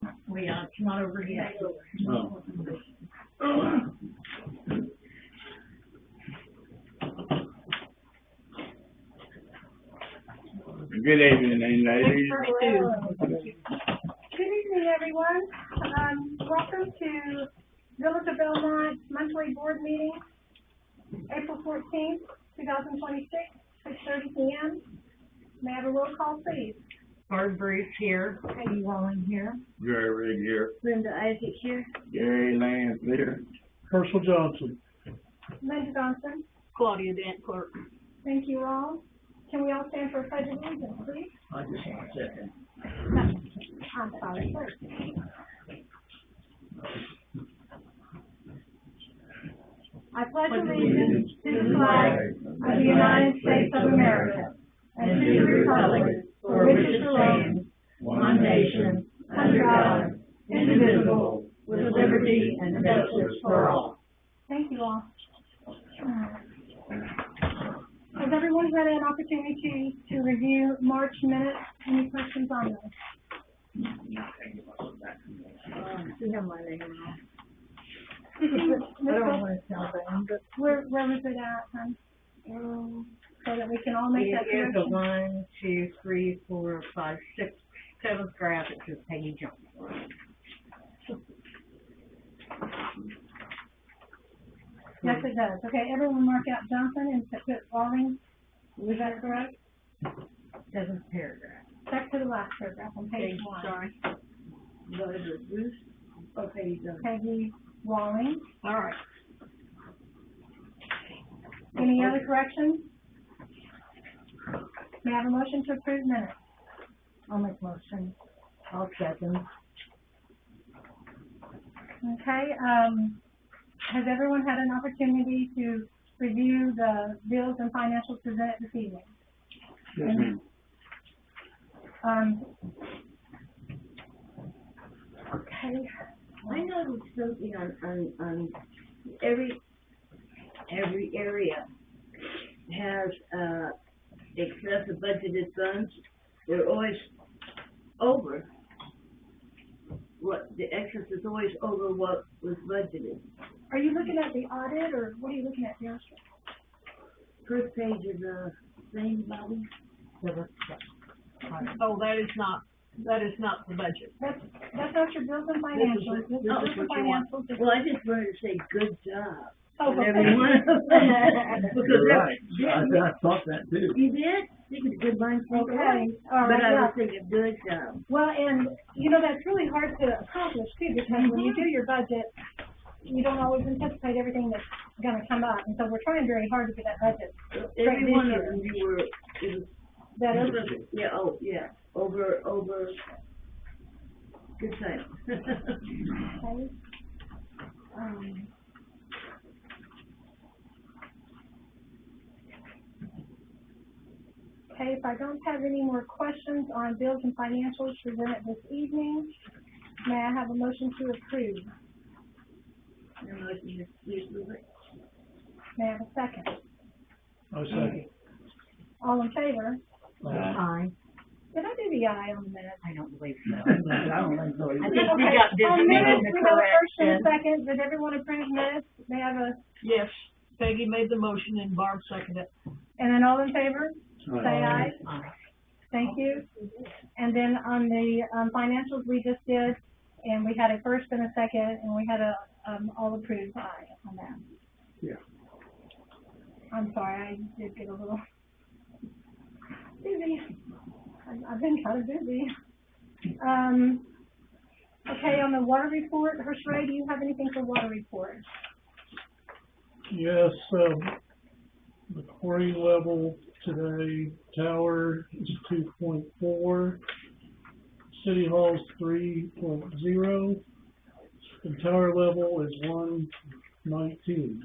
It's not over yet. Oh. Good evening, ladies. Good evening, everyone. Welcome to Village of Bellmont monthly board meeting, April 14th, 2026, 6:30 p.m. May I have a roll call, please? Barb Bruce here. Peggy Walling here. Gary Rigg here. Linda Isaac here. Gary Lance here. Herschel Johnson. Linda Johnson. Claudia Dent Clerk. Thank you all. Can we all stand for a pledge of allegiance, please? I just want a second. I'm sorry, first. I pledge allegiance to the flag of the United States of America and to the republic for which it stands, one nation, under God, indivisible, with liberty and justice for all. Thank you all. Has everyone had an opportunity to review March minutes? Any questions on those? You have my name now. I don't want to tell them, but Where was it at, hon? So that we can all make that here's the correction. 1, 2, 3, 4, 5, 6, 7th graph. It says Peggy Johnson. Yes, it does. Okay, everyone mark out Johnson and put Walling. Was that correct? 7th paragraph. Back to the last paragraph on page 1. Sorry. What is it, Bruce? Okay, done. Peggy Walling. All right. Any other corrections? May I have a motion to approve minutes? I'll make motion. I'll second. Okay, has everyone had an opportunity to review the bills and financials presented this evening? Yes, ma'am. Okay. I noticed something on every area has excess of budgeted funds. They're always over. What the excess is always over what was budgeted. Are you looking at the audit, or what are you looking at, Josh? First page of the thing, Bobby. Oh, that is not the budget. That's not your bills and financials. This is Bills and what you want. financials is- Well, I just wanted to say good job. Oh, on okay. every one of them. Because You're right. I thought that too. You did? You could good mind. Okay, all right, But I yeah. was thinking good job. Well, and, you know, that's really hard to accomplish, too, because when you do your budget, you don't always anticipate everything that's gonna come up, and so we're trying very hard to get that budget straight Every this one of year. them you were, it was That is, over, yeah, oh, yeah, over, good time. okay. Okay, if I don't have any more questions on bills and financials presented this evening, may I have a motion to approve? May I have a second? I second. All in favor? Aye. Did I do the aye on the minutes? I don't believe so. I don't think so. I either. think we got busy On making minutes, the we have a first and a correction. second. Did everyone approve minutes? May I have a, Yes, Peggy made the motion and Barb seconded it. and then all in favor? Aye. Say aye. Aye. Thank you. And then on the financials we just did, and we had a first and a second, and we had a all approved aye on that. Yeah. I'm sorry, I did get a little busy. I've been kind of busy. Okay, on the water report, Hershey, do you have anything for water report? Yes, the chlorine level today, tower is 2.4, City Hall's 3.0, and tower level is 119.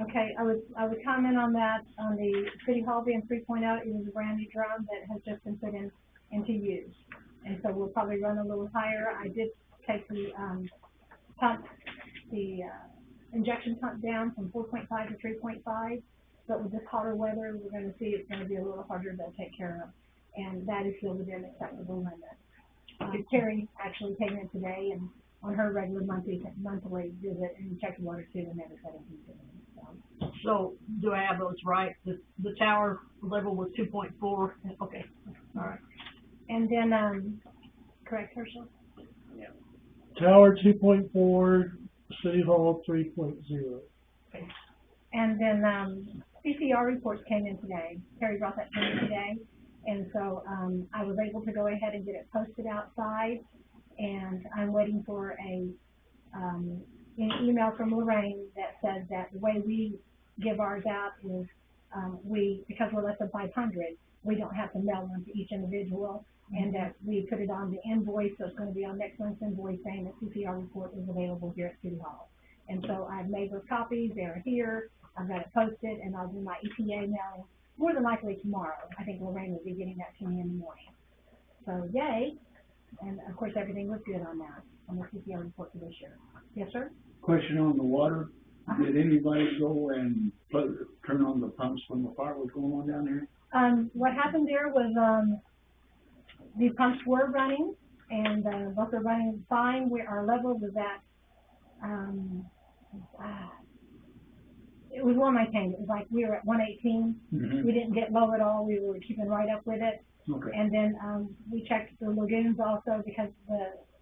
Okay, I would comment on that, on the City Hall being 3.0, it was a brand new drum that has just been put into use. And so we'll probably run a little higher. I did take the pump, injection pump down from 4.5 to 3.5, but with this hotter weather, we're going to see it's going to be a little harder to take care of. And that is still within acceptable limits. Terry actually came in today and on her regular monthly visit and checked the water too and never said anything to me, so. So, do I have those right? The tower level was 2.4, okay, all right. And then, correct, Herschel? Tower 2.4, City Hall 3.0. And then, CCR reports came in today. Terry brought that to me today. And so, I was able to go ahead and get it posted outside. And I'm waiting for an email from Lorraine that says that the way we give ours out is, because we're less than 500, we don't have to mail one to each individual. And that we put it on the invoice, so it's going to be on next month's invoice saying that CCR report is available here at City Hall. And so I've made those copies, they're here, I've got it posted, and I'll do my EPA mailing more than likely tomorrow. I think Lorraine will be getting that to me in the morning. So yay, and of course everything was good on that, on the CCR report for this year. Yes, sir? Question on the water. Did anybody go and turn on the pumps when the fire was going on down there? What happened there was, the pumps were running, and both are running fine. Our level was at, it was well maintained. It was like we were at 118. Mm-hmm. We didn't get low at all. We were keeping right up with it. Okay. And then we checked the lagoons also because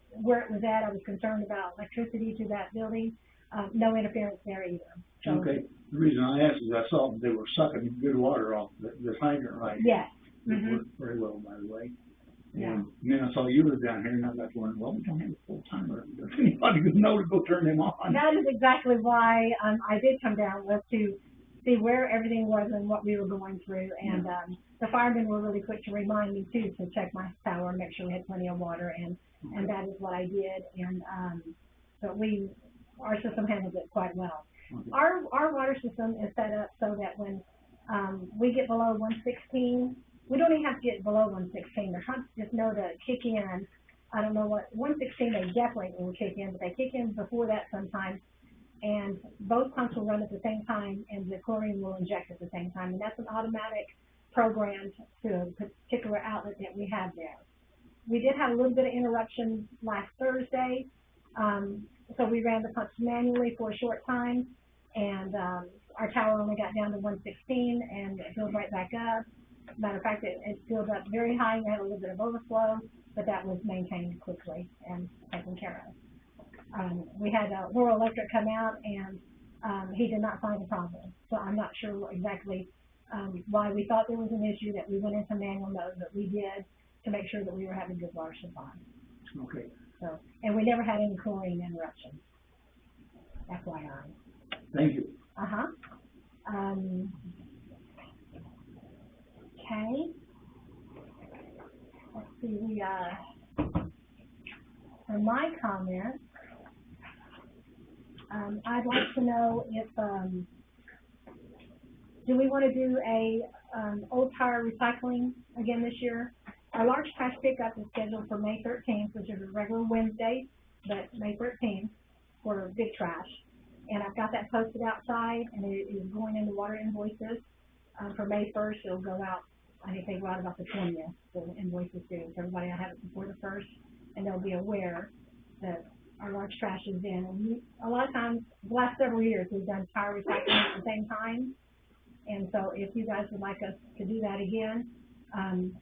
where it was at, I was concerned about electricity to that building. No interference there either. So, Okay. The reason I asked is I saw they were sucking good water off the hydrant right. yes. It Mm-hmm. worked very well, by the way. Yeah. And then I saw you was down here, and I got wondering, well, we don't have a full timer. Does anybody know to go turn them on? That is exactly why I did come down, was to see where everything was and what we were going through. And the firemen were really quick to remind me too to check my tower and make sure we had plenty of water, and that is what I did. And but our system handles it quite well. Okay. Our water system is set up so that when we get below 116, we don't even have to get below 116. The pumps just know to kick in. I don't know what, 116 they definitely will kick in, but they kick in before that sometimes. And both pumps will run at the same time, and the chlorine will inject at the same time. And that's an automatic program to a particular outlet that we have there. We did have a little bit of interruption last Thursday, so we ran the pumps manually for a short time, and our tower only got down to 116, and it filled right back up. Matter of fact, it filled up very high. We had a little bit of overflow, but that was maintained quickly and taken care of. We had Rural Electric come out, and he did not find a problem. So I'm not sure exactly why we thought there was an issue, that we went into manual mode, but we did to make sure that we were having good water supply. Okay. So, and we never had any chlorine interruptions. FYI. Thank you. Uh-huh. Okay. Let's see, for my comment, I'd like to know if, do we want to do a, old tire recycling again this year? Our large trash pickup is scheduled for May 13th, which is a regular Wednesday, but May 13th for big trash. And I've got that posted outside, and it is going into water invoices. For May 1st, it'll go out, I think they go out about the 20th, the invoices due. So everybody will have it before the 1st, and they'll be aware that our large trash is in. And a lot of times, the last several years, we've done tire recycling at the same time. And so if you guys would like us to do that again,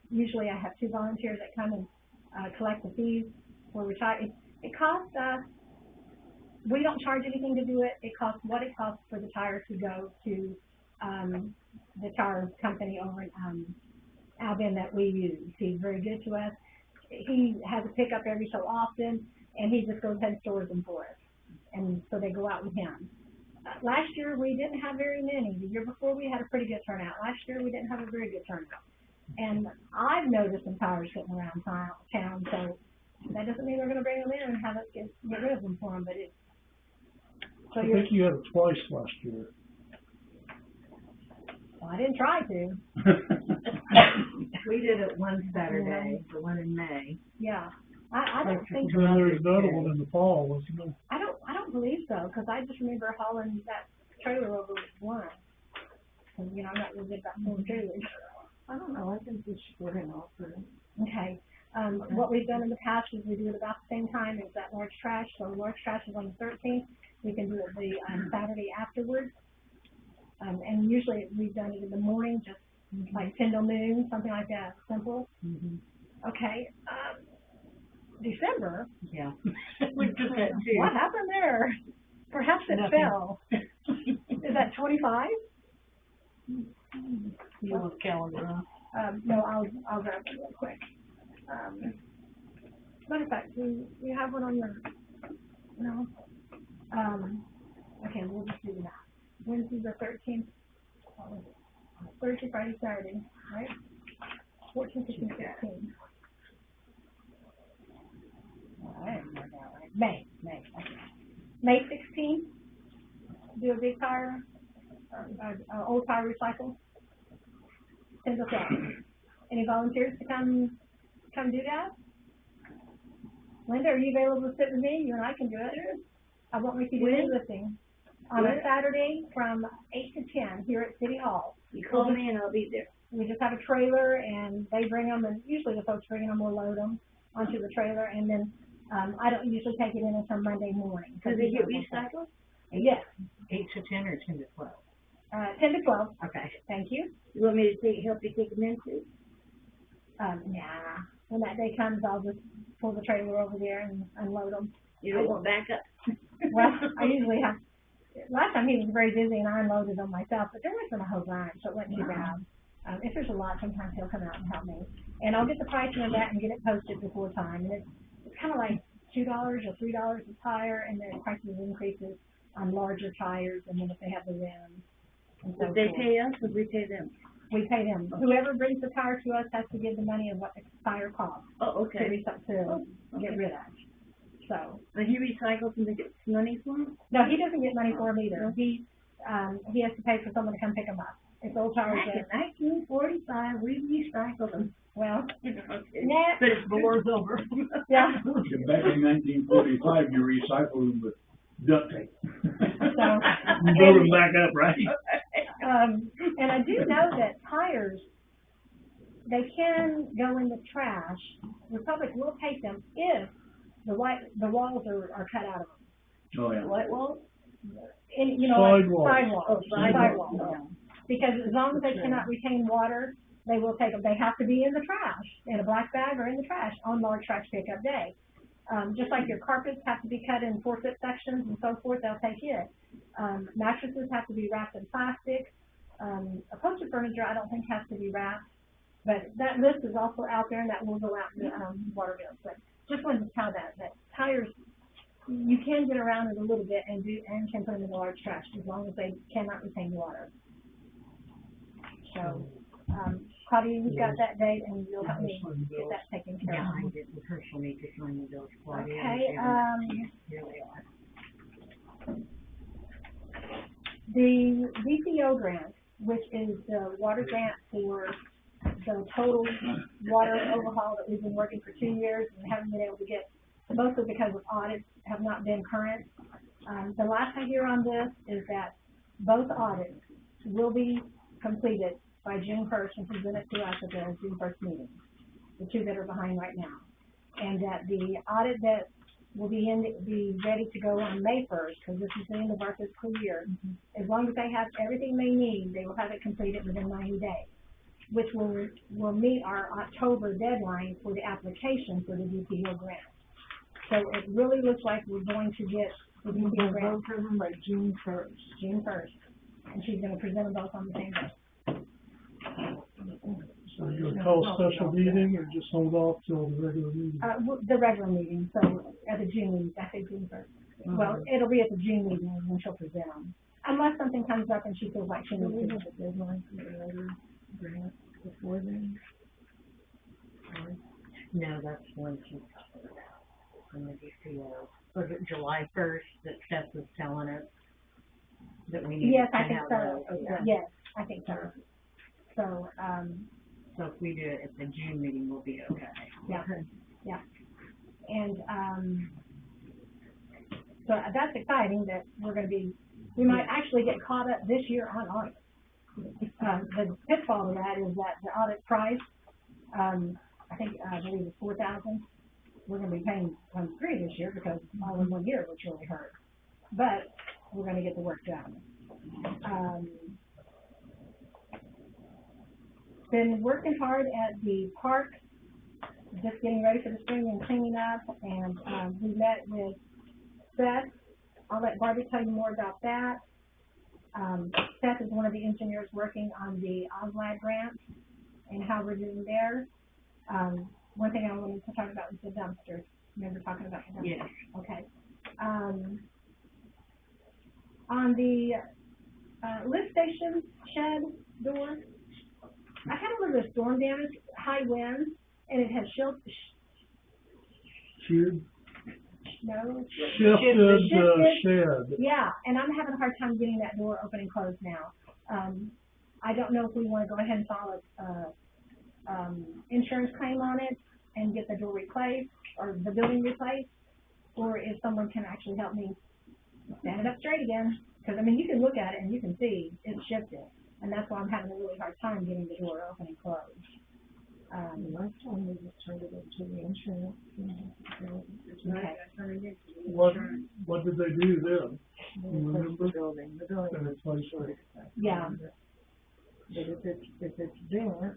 usually I have 2 volunteers that come and collect the fees for recycling. It costs us, we don't charge anything to do it. It costs what it costs for the tire to go to the tire company over in Albion that we use. He's very good to us. He has a pickup every so often, and he just goes ahead and stores them for us. And so they go out with him. Last year, we didn't have very many. The year before, we had a pretty good turnout. Last year, we didn't have a very good turnout. And I've noticed some tires sitting around town, so that doesn't mean we're going to bring them in and have us get rid of them for them, but it's... So I think you had it twice last year. Well, I didn't try to. We did it one Saturday, the one in May. Yeah. I don't think... Then there's another one in the fall, wasn't there? I don't believe so, because I just remember hauling that trailer over once. And, I'm not really good about pulling trailers. I don't know, I think we should put him off for it. Okay. What we've done in the past is we do it about the same time as that large trash, so large trash is on the 13th, we can do it the, Saturday afterwards. And usually we've done it in the morning, just like 10 till noon, something like that, simple. Okay, December, Yeah. We did that too. what happened there? Perhaps it Nothing. fell. Is that 25? You have a calendar, huh? No, I'll grab it real quick. Matter of fact, do you have one on your, no? Okay, we'll just do that. Wednesday the 13th, Thursday, Friday, Saturday, right? 14, 15, 16. All right, May, okay. May 16th, do a big tire, old tire recycle, 10 to 12. Any volunteers to come do that? Linda, are you available to sit with me? You and I can do it. I won't make you do any lifting. On a Saturday from 8 to 10 here at City Hall. You call me and I'll be there. We just have a trailer and they bring them, and usually the folks bringing them will load them onto the trailer, and then I don't usually take it in until Monday morning. Do they get recycled? Yes. 8 to 10 or 10 to 12? 10 to 12. Okay. Thank you. You want me to help you take them in too? Nah. When that day comes, I'll just pull the trailer over there and unload them. You don't want backup? Well, I usually have. Last time he was very busy and I unloaded them myself, but there wasn't a whole bunch, so it wasn't too bad. If there's a lot, sometimes he'll come out and help me. And I'll get the pricing of that and get it posted before time. And it's kind of like $2 or $3 a tire, and then prices increases on larger tires, and then if they have the rims. And so Did they pay us or we pay them? We pay them. Whoever brings the tire to us has to give the money of what the tire costs. Oh, okay. To get rid of. So. But he recycles and they get money for them? No, he doesn't get money for them either. He has to pay for someone to come pick them up. It's old tires. Back in 1945, we recycled them. Well, yeah. But it's The war's over. yeah. Back in 1945, you recycled them with duct tape. So, You build them back up, right? and I do know that tires, they can go in the trash. The public will take them if the walls are cut out of them. Oh, yeah. What walls? Sidewalls. Sidewalls. Sidewalls. Yeah. Because as long as they cannot retain water, they will take them. They have to be in the trash, in a black bag or in the trash on large trash pickup day. Just like your carpets have to be cut in 4-foot sections and so forth, they'll take it. Mattresses have to be wrapped in plastic. Upholstered furniture, I don't think has to be wrapped. But that list is also out there, and that will go out in the water bills. But just wanted to tell that tires, you can get around it a little bit and can put them in the large trash as long as they cannot retain water. So, Claudia, you've got that date, and you'll help me get that taken care of. Yeah, I did. The person need to sign the bills, Claudia. Okay, Here they are. the VPO grant, which is the water grant for the total water overhaul that we've been working for 2 years and haven't been able to get, mostly because of audits have not been current. The last I hear on this is that both audits will be completed by June 1st and presented to us at the June 1st meeting, the two that are behind right now. And that the audit that will be ready to go on May 1st, because this is the end of our fiscal year. As long as they have everything they need, they will have it completed within 90 days, which will meet our October deadline for the application for the DPO grant. So it really looks like we're going to get the DPO grant by June 1st. June 1st. And she's going to present them both on the same day. So you're gonna call a special meeting or just hold off till the regular meeting? The regular meeting, so at the June meeting, I think June 1st. Well, it'll be at the June meeting when she'll present them. Unless something comes up and she feels like she needs to do the deadline for the later grant before then. No, that's when she's talking about. From the DPO. Was it July 1st that Steph was telling us that we need to have? Yes, I think so. Okay. Yes, I think so. So, so if we do it at the June meeting, we'll be okay. yeah, yeah. And, so that's exciting that we're going to be, we might actually get caught up this year on audit. The pitfall of that is that the audit price, I believe it's 4,000. We're gonna be paying 3 this year because all in 1 year, which really hurt. But we're gonna get the work done. Been working hard at the park, just getting ready for the spring and cleaning up, and, we met with Seth. I'll let Barbie tell you more about that. Seth is one of the engineers working on the OSLAD grant and how we're doing there. One thing I wanted to talk about was the dumpsters. Remember talking about the dumpsters? Yes. Okay. On the, lift station shed door, I had a little bit of storm damage, high winds, and it had Shifted shifted. shed. Yeah, and I'm having a hard time getting that door open and closed now. I don't know if we want to go ahead and file a insurance claim on it and get the door replaced or the building replaced, or if someone can actually help me stand it up straight again. Because, I mean, you can look at it and you can see it's shifted, and that's why I'm having a really hard time getting the door open and closed. Last time we just turned it into the insurance. Okay. What did they do then? You remember? The building. And it's like, Yeah. But if it's bent,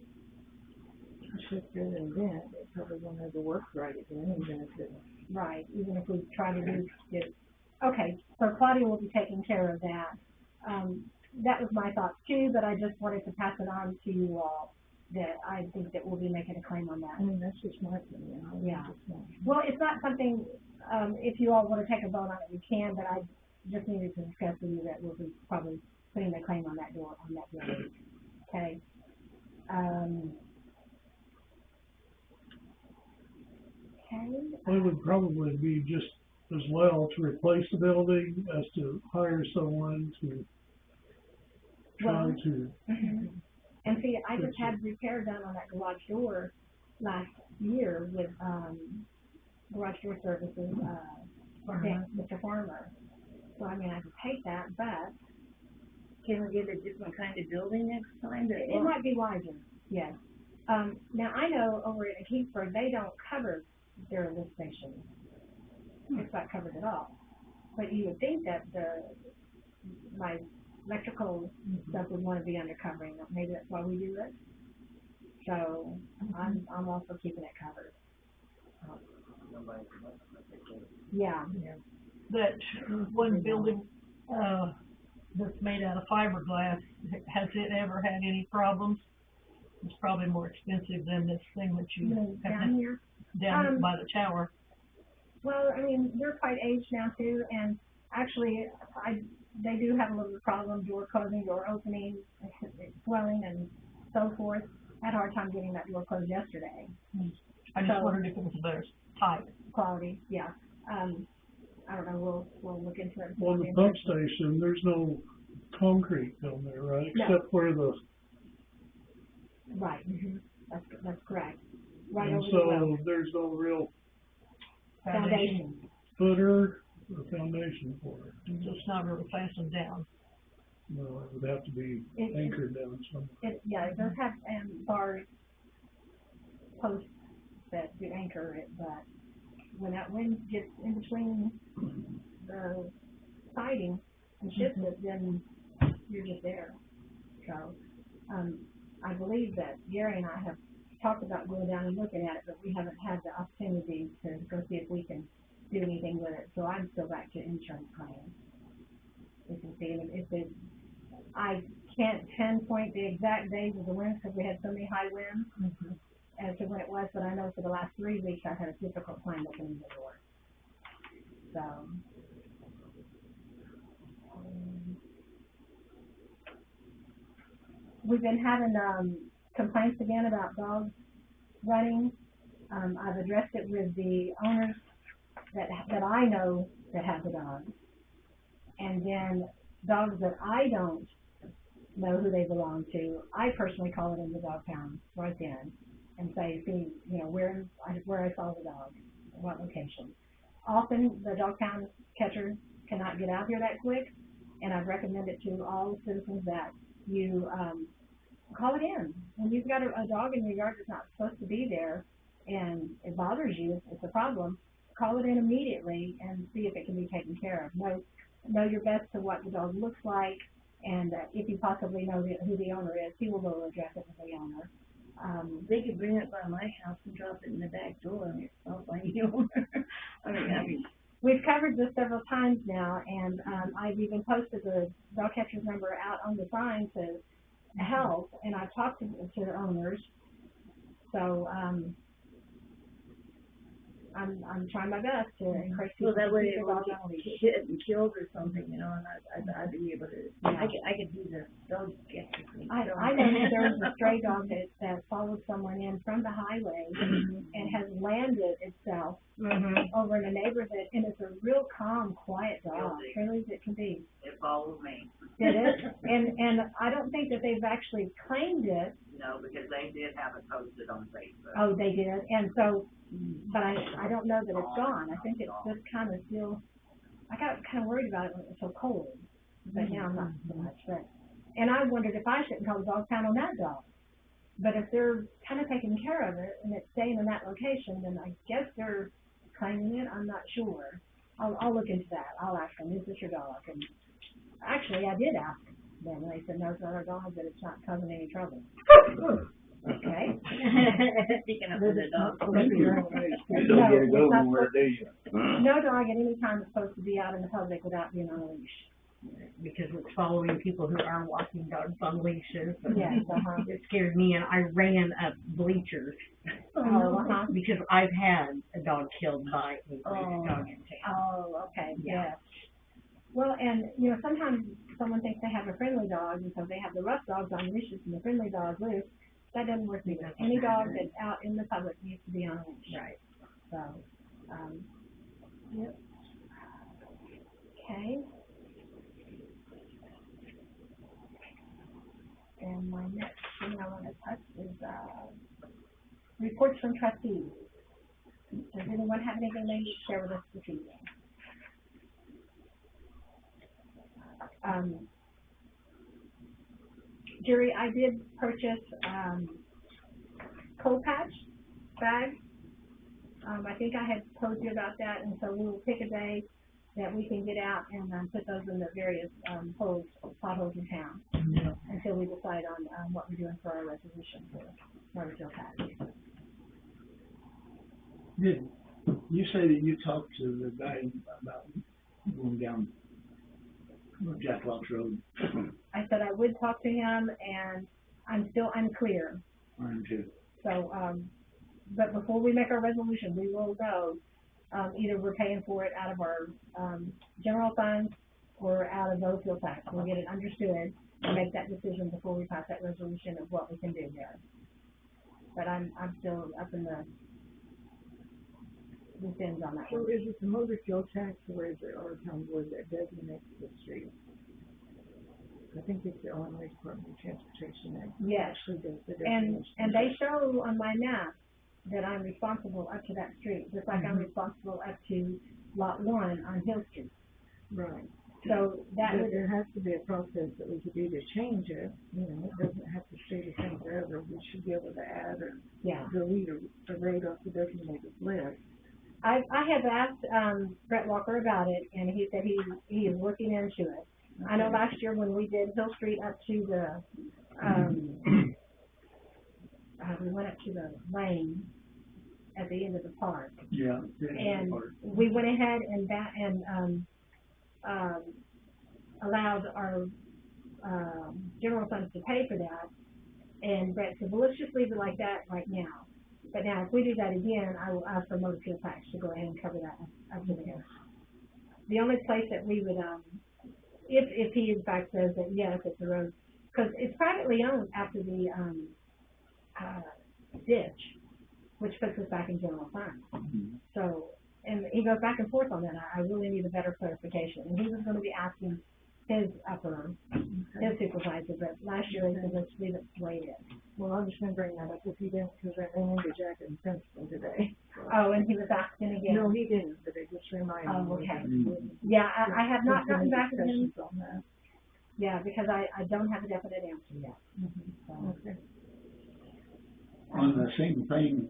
shifted and bent, it probably won't have to work right again, even if it. Right, even if we try to do it. Okay, so Claudia will be taking care of that. That was my thoughts too, but I just wanted to pass it on to you all, that I think that we'll be making a claim on that. I mean, that's just my opinion. Yeah. Well, it's not something, if you all want to take a vote on it, we can, but I just needed to discuss with you that we'll be probably putting a claim on that door, on that building. Okay. Okay. it would probably be just as well to replace the building as to hire someone to try Well, to. Mm-hmm. And see, I just had repair done on that garage door last year with, garage door services, Mr. Farmer. So, I mean, I could take that, but. Can we get a different kind of building next time? It might be wiser, yes. Now, I know over in Kingsburg, they don't cover their lift stations. It's not covered at all. But you would think that my electrical stuff would want to be under covering. Maybe that's why we do it. So, I'm also keeping it covered. Yeah. That one building, that's made out of fiberglass, has it ever had any problems? It's probably more expensive than this thing that you have down here? down by the tower. Well, I mean, they're quite aged now too, and actually, they do have a little problem, door closing, door opening, swelling, and so forth. I had a hard time getting that door closed yesterday. I just wondered if it was better type. Quality, yeah. I don't know, we'll look into it. On the pump station, there's no concrete down there, right? No. Except where the. Right, mm-hmm. That's correct. Right And over the so road. there's no real Foundation. footer or foundation for it. So it's not really fastened down. No, it would have to be anchored down somewhere. It does have, bar posts that do anchor it, but when that wind gets in between the siding and shifts it, then you're just there. So, I believe that Gary and I have talked about going down and looking at it, but we haven't had the opportunity to go see if we can do anything with it. So I'm still back to insurance claims. We can see I can't pinpoint the exact days of the winds because we had so many high winds as to when it was, but I know for the last 3 weeks I've had a difficult time opening the door. So, we've been having complaints again about dogs running. I've addressed it with the owners that I know that have the dogs, and then dogs that I don't know who they belong to. I personally call it in the dog pound right then and say, see, where I saw the dog, what location. Often the dog pound catchers cannot get out here that quick, and I've recommended to all citizens that you call it in. When you've got a dog in your yard that's not supposed to be there, and it bothers you, it's a problem, call it in immediately and see if it can be taken care of. Know your best to what the dog looks like, and if you possibly know who the owner is, he will go address it with the owner. They could bring it by my house and drop it in the back door, and it's not like the owner. I mean, we've covered this several times now, and I've even posted the dog catcher's number out on the sign to help, and I've talked to the owners. So I'm trying my best to encourage people so that to way keep it their will dogs on a leash. get hit and killed or something, you know, and I'd be able to. Yeah. I could do the dog catcher thing. I know that there was a stray dog that followed someone in from the highway and has landed itself over in a neighborhood, and it's a real calm, quiet dog, friendly as it can be. It followed me. Did it? And I don't think that they've actually claimed it. No, because they did have it posted on Facebook. Oh, they did, and so, but I don't know that it's gone. I think it's just kind of still. I got kind of worried about it when it was so cold, but now I'm not so much. But and I wondered if I shouldn't call the dog pound on that dog. But if they're kind of taking care of it and it's staying in that location, then I guess they're claiming it. I'm not sure. I'll look into that. I'll ask them, is this your dog? And actually, I did ask them, and they said, no, it's not our dog, that it's not causing any trouble. Okay. Speaking of the dog. You don't get to go nowhere, do you? No dog at any time is supposed to be out in the public without being on a leash. Because it's following people who are walking dogs on leashes. Yes, It scared me, and I ran up bleachers because I've had a dog killed by a leash dog in town. Oh, okay, Yeah. yes. Well, and, sometimes someone thinks they have a friendly dog, and so they have the rough dogs on leashes and the friendly dog loose. That doesn't work either. Any dog that's out in the public needs to be on a leash. Right. So, yep. Okay. And my next thing I want to touch is, reports from trustees. Does anyone have anything they need to share with us this evening? Jerry, I did purchase, cold patch bags. I think I had told you about that, and so we will pick a day that we can get out and put those in the various potholes in town until we decide on what we're doing for our resolution for Murrayville patch. Did you say that you talked to the guy about going down Jack Locke's Road? I said I would talk to him, and I'm still unclear. Mine too. So, but before we make our resolution, we will know, either we're paying for it out of our, general funds or out of those fuel tax. We'll get it understood and make that decision before we pass that resolution of what we can do there. But I'm still up in the ends on that So one. is it the motor fuel tax, or is it our town board that designates the street? I think it's the Illinois Department of Transportation that Yes. actually does the And definition. they show on my map that I'm responsible up to that street, just like I'm responsible up to Lot 1 on Hill Street. Right. So that But would, there has to be a process that we could do to change it, it doesn't have to stay the same forever. We should be able to add or yeah. delete a rate off the designated list. I have asked, Brett Walker about it, and he said he is looking into it. I know last year when we did Hill Street up to the, we went up to the lane at the end of the park. Yeah. And we went ahead and allowed our, general funds to pay for that. And Brett said, well, let's just leave it like that right now. But now, if we do that again, I will ask for motor fuel tax to go ahead and cover that up to there. The only place that we would, if he in fact says that yes, it's the road, because it's privately owned after the ditch, which puts us back in general fund. So, and he goes back and forth on that. I really need a better clarification. And he was going to be asking his his supervisor, but last year he said, let's leave it the way it is. Well, I'm just gonna bring that up if he didn't, because I ran into Jack and Princeton today. Oh, and he was asking again. No, he didn't, but it just reminded me. Oh, okay. Yeah, I have not gotten back to him. On that. Yeah, because I don't have a definite answer yet. So, Okay. On the same thing,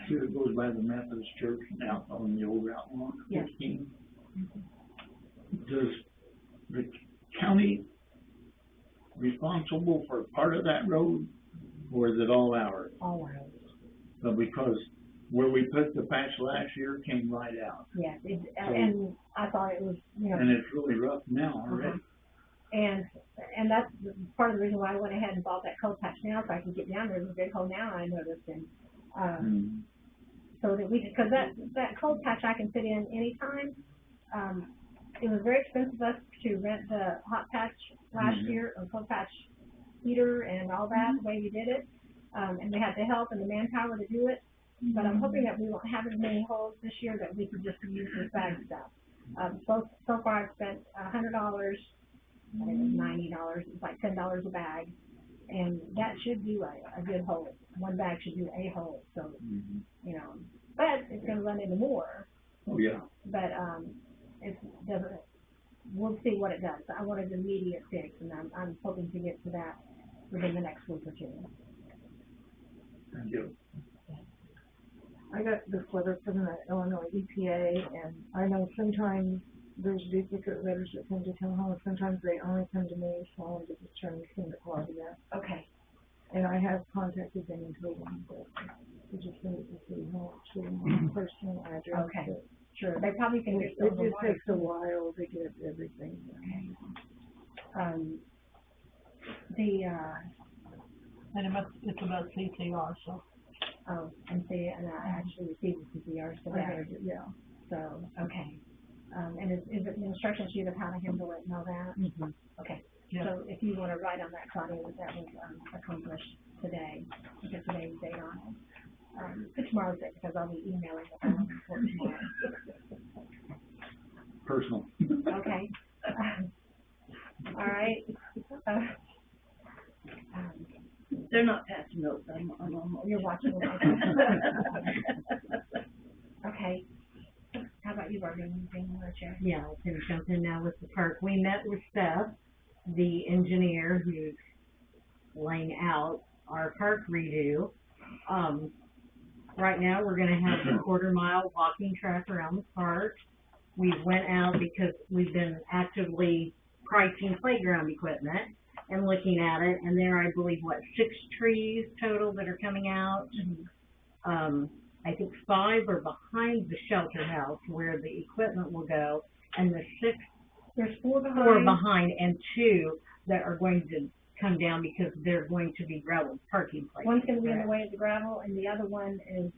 here it goes by the Methodist Church now on the old Route 115. Does the county responsible for part of that road, or is it all ours? All roads. But because where we put the patch last year came right out, Yes, and I thought it was, you know. and it's really rough now already. And that's part of the reason why I went ahead and bought that cold patch now, so I can get down there. There's a big hole now, I noticed, and, so that because that cold patch I can fit in anytime. It was very expensive us to rent the hot patch last year, or cold patch heater and all that, the way we did it. And we had the help and the manpower to do it. But I'm hoping that we won't have as many holes this year that we could just use this bag stuff. So far I've spent $100, I think it was $90, it's like $10 a bag. And that should do a good hole. One bag should do a hole, so, you know, but it's gonna run into more. Oh, yeah. But, it doesn't, we'll see what it does. I wanted an immediate fix, and I'm hoping to get to that within the next week or two. Thank you. I got this letter from the Illinois EPA, and I know sometimes there's duplicate letters that come to town hall, and sometimes they only come to me, so I wanted to just turn this into Claudia. Okay. And I have contacted them and told them that we just send it to City Hall, to my personal address. Okay. But Sure, they probably can get it just takes a while to get everything. Okay. And it's about CCR, so. Oh, and see, and I actually received the CPRs for that. Yeah. So, okay. And is it an instruction sheet of how to handle it and all that? Mm-hmm. Okay. Yeah. So if you want to write on that, Claudia, that was accomplished today. Because today's date on it. But tomorrow's it, because I'll be emailing the phone for tomorrow. Personal. Okay. All right. They're not passing notes. You're watching it. Okay. How about you, Barbie? Anything you want to share? Yeah, I can jump in now with the park. We met with Seth, the engineer who's laying out our park redo. Right now, we're gonna have the quarter-mile walking track around the park. We went out because we've been actively pricing playground equipment and looking at it, and there are, I believe, 6 trees total that are coming out. I think 5 are behind the shelter house where the equipment will go, and the 6, There's 4 behind. 4 behind, and 2 that are going to come down because they're going to be gravel parking places. One's going to be in the way of the gravel, and the other one is,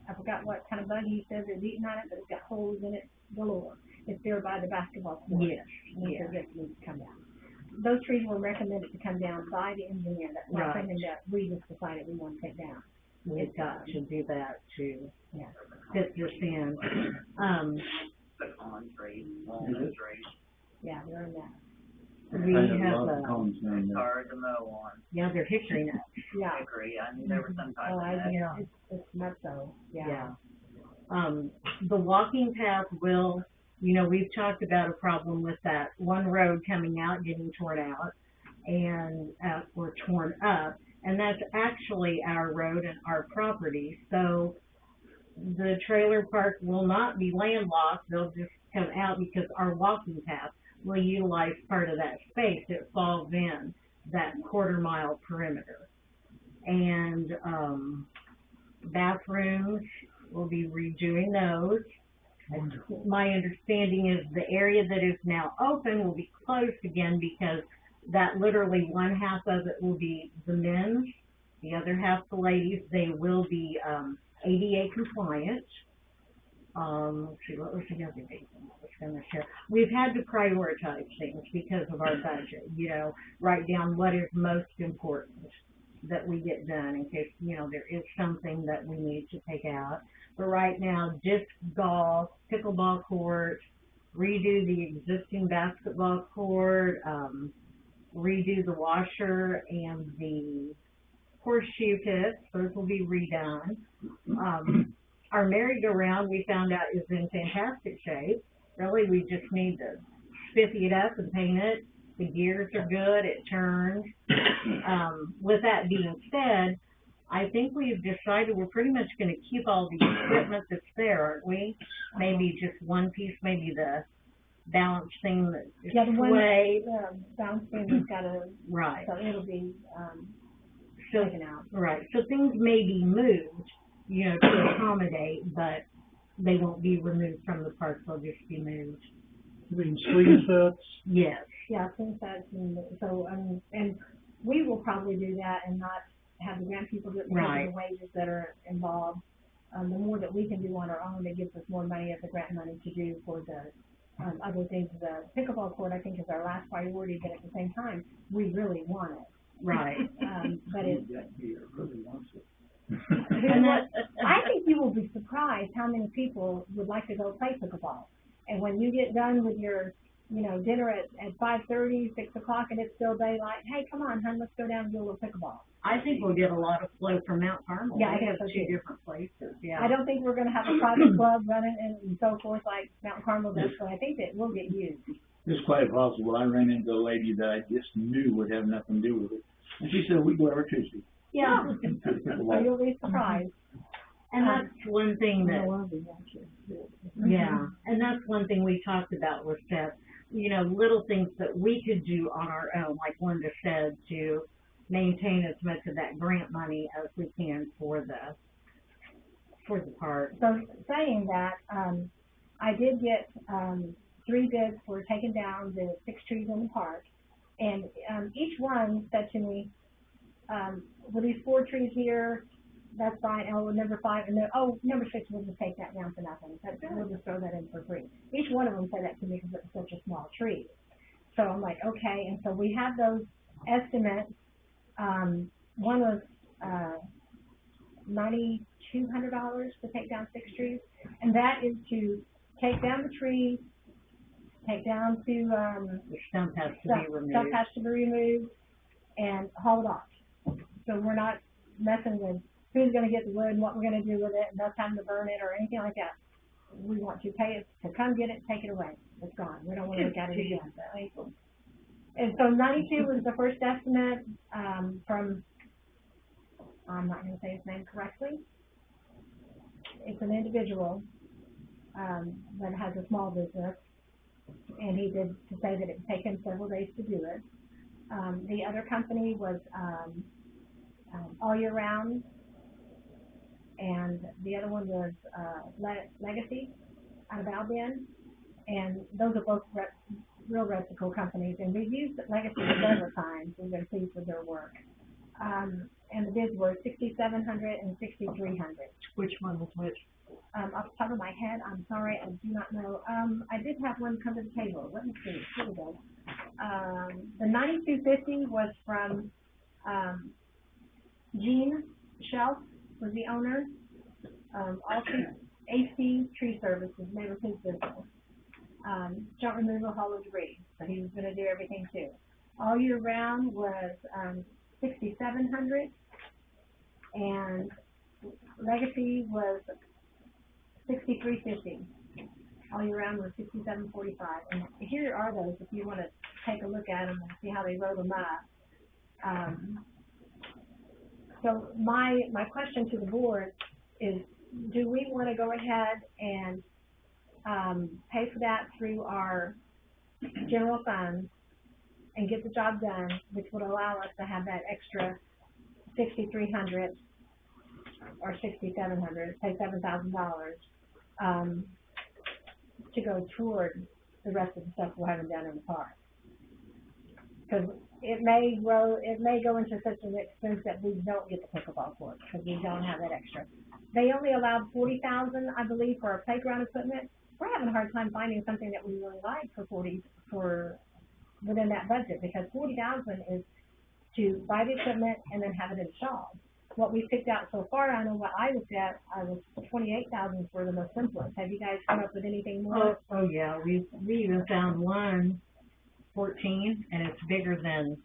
I forgot what kind of bug he says is eating on it, but it's got holes in it galore. It's there by the basketball court. Yes, It just needs to come down. Those trees were recommended to come down by the engineer. That's not Right. something that we just decided we want to take down. We've got to do that to Yeah. fit this in. Put on trees, walnut trees, Yeah, they're in that. We I have love the a, cones down there. hard to mow on. yeah, they're hickory nuts. Yeah. I agree, I knew there was some type Oh, of I, that. yeah. It's nuts though. Yeah. The walking path will, you know, we've talked about a problem with that one road coming out, getting torn out, and, or torn up, and that's actually our road and our property, so the trailer park will not be landlocked, they'll just come out because our walking path will utilize part of that space that falls in that quarter-mile perimeter. And, bathrooms, we'll be redoing those. My understanding is the area that is now open will be closed again because that literally one half of it will be the men's, the other half the ladies. They will be ADA compliant. Let's see, what was the other thing I was going to share? We've had to prioritize things because of our budget, you know, write down what is most important that we get done in case, you know, there is something that we need to take out. But right now, disc golf, pickleball court, redo the existing basketball court, redo the washer and the horseshoe pits, those will be redone. Our merry-go-round, we found out, is in fantastic shape. Really, we just need to spiffy it up and paint it. The gears are good, it turns. With that being said, I think we've decided we're pretty much gonna keep all the equipment that's there, aren't we? Maybe just one piece, maybe the balance thing that is Yeah, the one, sway. the bounce thing has gotta, Right, so it'll be, so, taken out. right, so things may be moved, you know, to accommodate, but they won't be removed from the park, they'll just be moved. I mean, swing sets, Yes, Yeah, since that's, so, and we will probably do that and not have the grant people do it because of Right. the wages that are involved. The more that we can do on our own, it gives us more money of the grant money to do for the, other things. The pickleball court, I think, is our last priority, but at the same time, we really want it. right. But it's, That here really wants it. and that, I think you will be surprised how many people would like to go play pickleball. And when you get done with your, dinner at 5:30, 6 o'clock, and it's still daylight, hey, come on, hon, let's go down and do a little pickleball. I think we'll get a lot of flow from Mount Carmel. Yeah, I They think have so, two too. different places, yeah. I don't think we're gonna have a private club running and so forth like Mount Carmel does, so I think that we'll get used. It's quite possible. I ran into a lady that I just knew would have nothing to do with it. And she said, we go every Tuesday. Yeah, so you'll be surprised. And that's one thing that, Mm-hmm. yeah, and that's one thing we talked about was that, little things that we could do on our own, like Linda said, to maintain as much of that grant money as we can for the park. So saying that, I did get, 3 bids for taking down the 6 trees in the park. And, each one said to me, with these 4 trees here, that's fine, and number 5, and then, number 6, we'll just take that down for nothing. We'll just throw that in for free. Each one of them said that to me because it was such a small tree. So I'm like, okay, and so we have those estimates. One was, $9,200 to take down 6 trees, and that is to take down the trees, take down to, The stump has to be removed. stuff has to be removed, and haul it off. So we're not messing with who's gonna get the wood and what we're gonna do with it, and us having to burn it or anything like that. We want to pay it, to come get it, take it away. It's gone. We don't wanna look at it again. And so 92 was the first estimate, from, I'm not gonna say his name correctly. It's an individual, that has a small business, and he did to say that it would take him several days to do it. The other company was, All Year Round, and the other one was, Legacy out of Albion, and those are both real reputable companies, and we've used Legacy several times. We've been pleased with their work. And the bids were $6,700 and $6,300. Which one was which? Off the top of my head, I'm sorry, I do not know. I did have one come to the table. Let me see. Here we go. The 9250 was from, Gene Shelf was the owner. AC Tree Services, name of his business. Junk removal, hollow debris, so he was gonna do everything too. All Year Round was, $6,700, and Legacy was $6,350. All Year Round was $67.45, and here are those if you want to take a look at them and see how they wrote them up. So my question to the board is, do we want to go ahead and pay for that through our general funds and get the job done, which would allow us to have that extra $6,300 or $6,700, say $7,000, to go toward the rest of the stuff we're having done in the park? Because it may go into such an expense that we don't get the pickleball court because we don't have that extra. They only allowed $40,000, I believe, for our playground equipment. We're having a hard time finding something that we really like for within that budget, because $40,000 is to buy the equipment and then have it installed. What we picked out so far, I know what I looked at, was $28,000 for the most simplest. Have you guys come up with anything more? Oh yeah, we even found one 14, and it's bigger than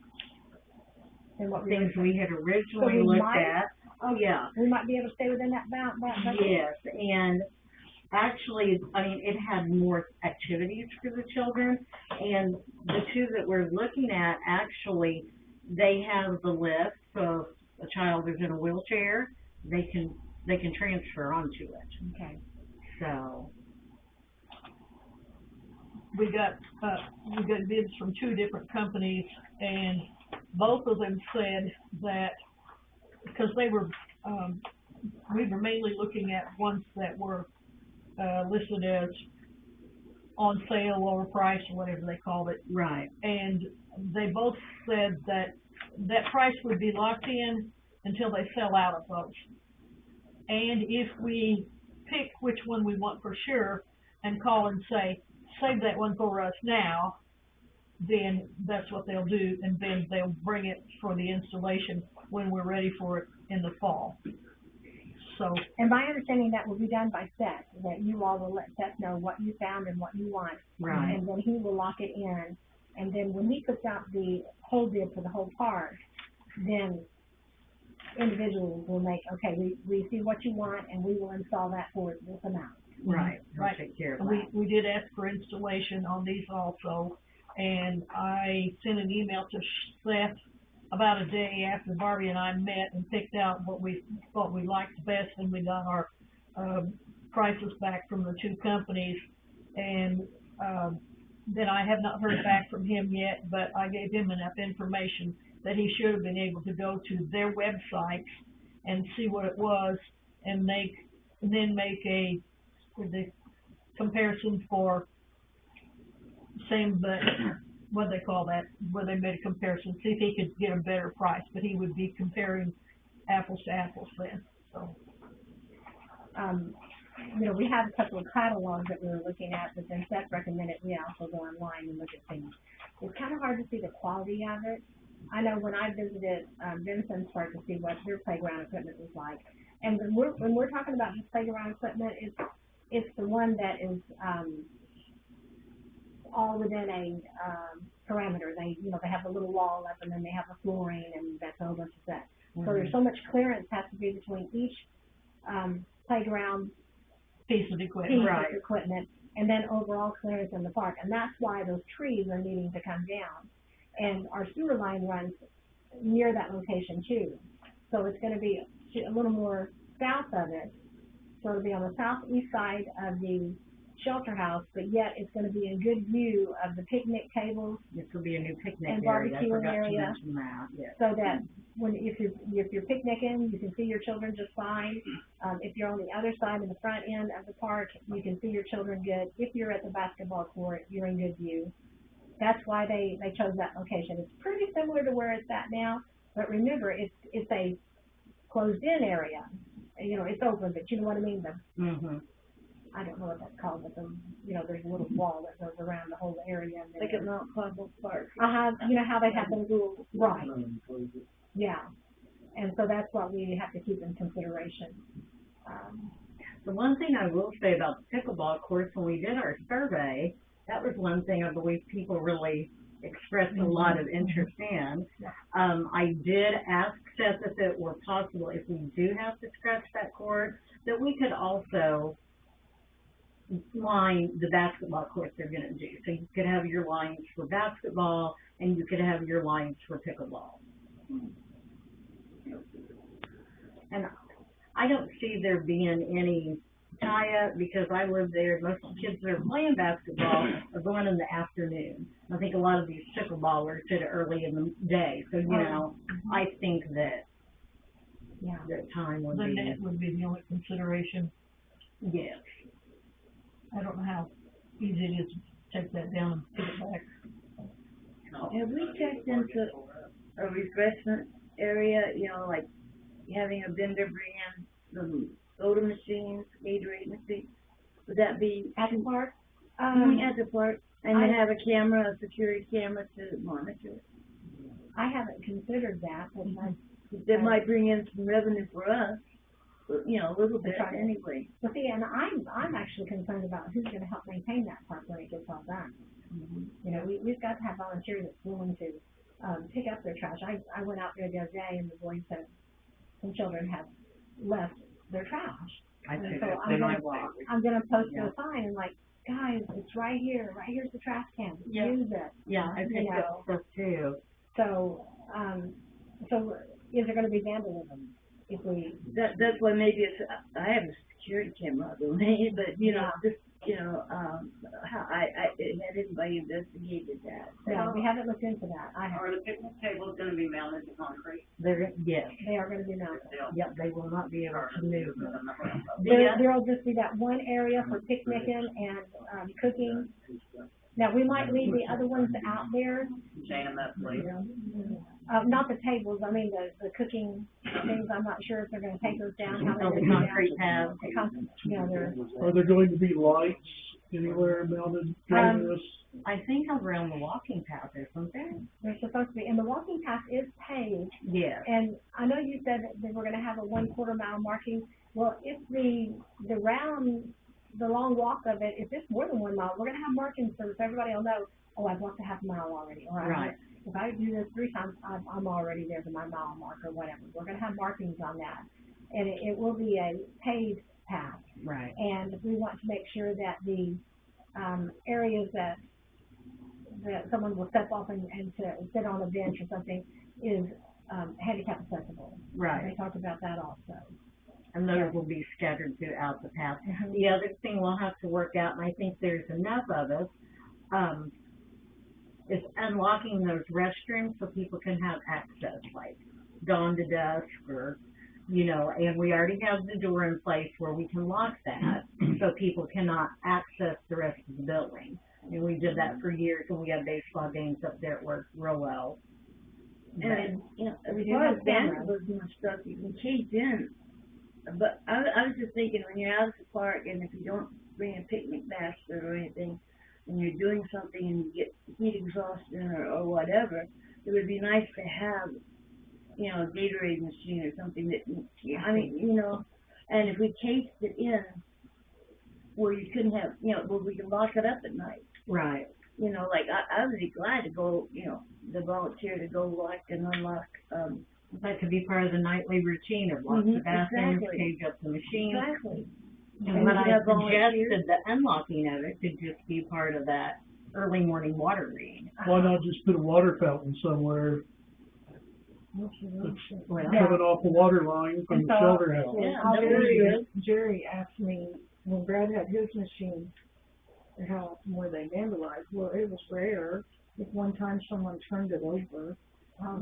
what things we had originally So we looked might- at. Oh yeah. We might be able to stay within that budget? Yes, and actually, I mean, it had more activities for the children, and the two that we're looking at, actually, they have the lift, so a child is in a wheelchair, they can transfer onto it. Okay. So, we got bids from two different companies, and both of them said that, because they were, we were mainly looking at ones that were, listed as on sale, lower price, or whatever they called it. right, And they both said that that price would be locked in until they sell out of those. And if we pick which one we want for sure and call and say, save that one for us now, then that's what they'll do, and then they'll bring it for the installation when we're ready for it in the fall. So, And my understanding, that will be done by Seth, that you all will let Seth know what you found and what you want. right. And then he will lock it in, and then when he puts out the whole bid for the whole park, then individuals will make, okay, we see what you want, and we will install that for this amount. Right, Right. take care of and that. we did ask for installation on these also, and I sent an email to Seth about a day after Barbie and I met and picked out what we thought we liked best, and we got our, prices back from the two companies, and, then I have not heard back from him yet, but I gave him enough information that he should have been able to go to their websites and see what it was, and then make a comparison for same, but what they call that, where they made a comparison, see if he could get a better price, but he would be comparing apples to apples then, so. You know, we have a couple of catalogs that we were looking at, but then Seth recommended we also go online and look at things. It's kind of hard to see the quality of it. I know when I visited, Vincent's Park to see what their playground equipment was like, and when we're talking about this playground equipment, it's the one that is, all within a, parameter. They have the little wall up, and then they have the flooring, and that's a whole bunch of that. So there's so much clearance has to be between each, playground Piece of equipment. Right. of equipment, and then overall clearance in the park, and that's why those trees are needing to come down. And our sewer line runs near that location too, so it's gonna be a little more south of it, so it'll be on the southeast side of the shelter house, but yet it's gonna be in good view of the picnic tables, This will be a new picnic And area, I barbecuing forgot to area. mention that, yes. so that if you're picnicking, you can see your children just fine. If you're on the other side in the front end of the park, you can see your children good. If you're at the basketball court, you're in good view. That's why they chose that location. It's pretty similar to where it's at now, but remember, it's a closed-in area. You know, it's open, but you know what I mean? I don't know what that's called, but there's a little wall that goes around the whole area. And Like at Mount Pleasant Park. you know how they have those little, right, yeah. And so that's what we have to keep in consideration. The one thing I will say about the pickleball course, when we did our survey, that was one thing I believe people really expressed a lot of interest in. I did ask Seth if it were possible, if we do have to scratch that court, that we could also line the basketball courts they're gonna do. So you could have your lines for basketball, and you could have your lines for pickleball. And I don't see there being any tie-up, because I live there, most of the kids that are playing basketball are going in the afternoon. I think a lot of these pickleballers did it early in the day, so, I think that that time would The be, net would be the only consideration. yes. I don't know how easy it is to take that down and put it back. Have we checked into a refreshment area, like having a vendor bring in the soda machines, Gatorade machines? Would that be At the park? at the park? And then have a camera, a security camera to monitor it? I haven't considered that, but That might bring in some revenue for us, a little bit That's right. anyway. Well, see, and I'm actually concerned about who's gonna help maintain that park when it gets all done. We've got to have volunteers that's willing to, pick up their trash. I went out there the other day, and the boys said some children have left their trash. I And see so that I'm when I gonna- walk. I'm gonna post Yeah. a sign and like, guys, it's right here's the trash can, Yeah. use it. Yeah, I think that's stuff too. So is there gonna be vandalism if we, That's why maybe it's, I have a security camera out there, but, you know, just, you know, how, had anybody investigated that? no, we haven't looked into that. I have, Are the picnic tables gonna be mounted to concrete? Yes, they are gonna be mounted. Still? yep, they will not be able to move them. There'll just be that one area for picnicking and, cooking. Now, we might leave the other ones out there, Chain them up, please. not the tables, I mean, the cooking things, I'm not sure if they're gonna take those down, how Oh, they're the gonna concrete do pads. that. You know, they're, Are there going to be lights anywhere mounted during this? I think around the walking path, isn't there? they're supposed to be, and the walking path is paved. Yes. And I know you said that we're gonna have a 1/4 mile marking. Well, if the long walk of it, if it's more than 1 mile, we're gonna have markings so that everybody will know, oh, I've walked a half mile already, or Right. if I do this 3 times, I'm already there to my mile mark or whatever. We're gonna have markings on that. And it will be a paved path. Right. And we want to make sure that the, areas that someone will step off and to sit on a bench or something is, handicap accessible. Right. They talked about that also. And those will be scattered throughout the path. Mhm. The other thing we'll have to work out, and I think there's enough of us, is unlocking those restrooms so people can have access, like dawn to dusk or, you know, and we already have the door in place where we can lock that so people cannot access the rest of the building. And we did that for years when we had baseball games up there. It worked real well. And, you know, as We do far have as cameras. vandalism and stuff, you can cave in, but I was just thinking, when you're out at the park, and if you don't bring a picnic basket or anything, and you're doing something and you get heat exhaustion or whatever, it would be nice to have, you know, a Gatorade machine or something that, I mean, you know, and if we cased it in where you couldn't have, you know, where we can lock it up at night. Right. You know, like, I would be glad to go, you know, the volunteer to go lock and unlock, That could be part of the nightly routine of lock the bathrooms, exactly. cage up the machines. Exactly. And what you I have volunteers. suggested, the unlocking of it could just be part of that early morning water reading. Why not just put a water fountain somewhere Well, coming off the water line from the shelter house? Yeah, I'll that tell would be you, good. Jerry asked me, when Brad had his machine, how often were they vandalized? Well, it was rare. If one time someone turned it over.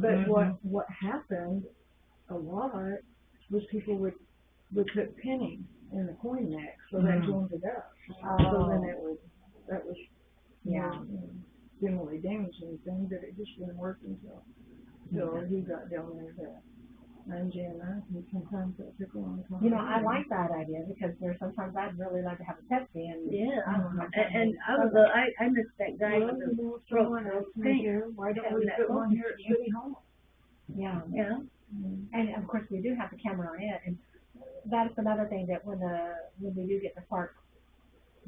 But what happened a lot was people would put pennies in the coin mix, so that joined it up. So then that was, didn't really damage anything, but it just didn't work until he got down there to Indiana, and sometimes that took a long time. You know, I like that idea because there's sometimes I'd really like to have a Pepsi and. Yeah, I don't know. and I miss that guy Well, with the you know, someone asked me here, why don't we put one here at City Hall? Yeah. Yeah. And of course, we do have the camera on it, and that's another thing that when we do get the park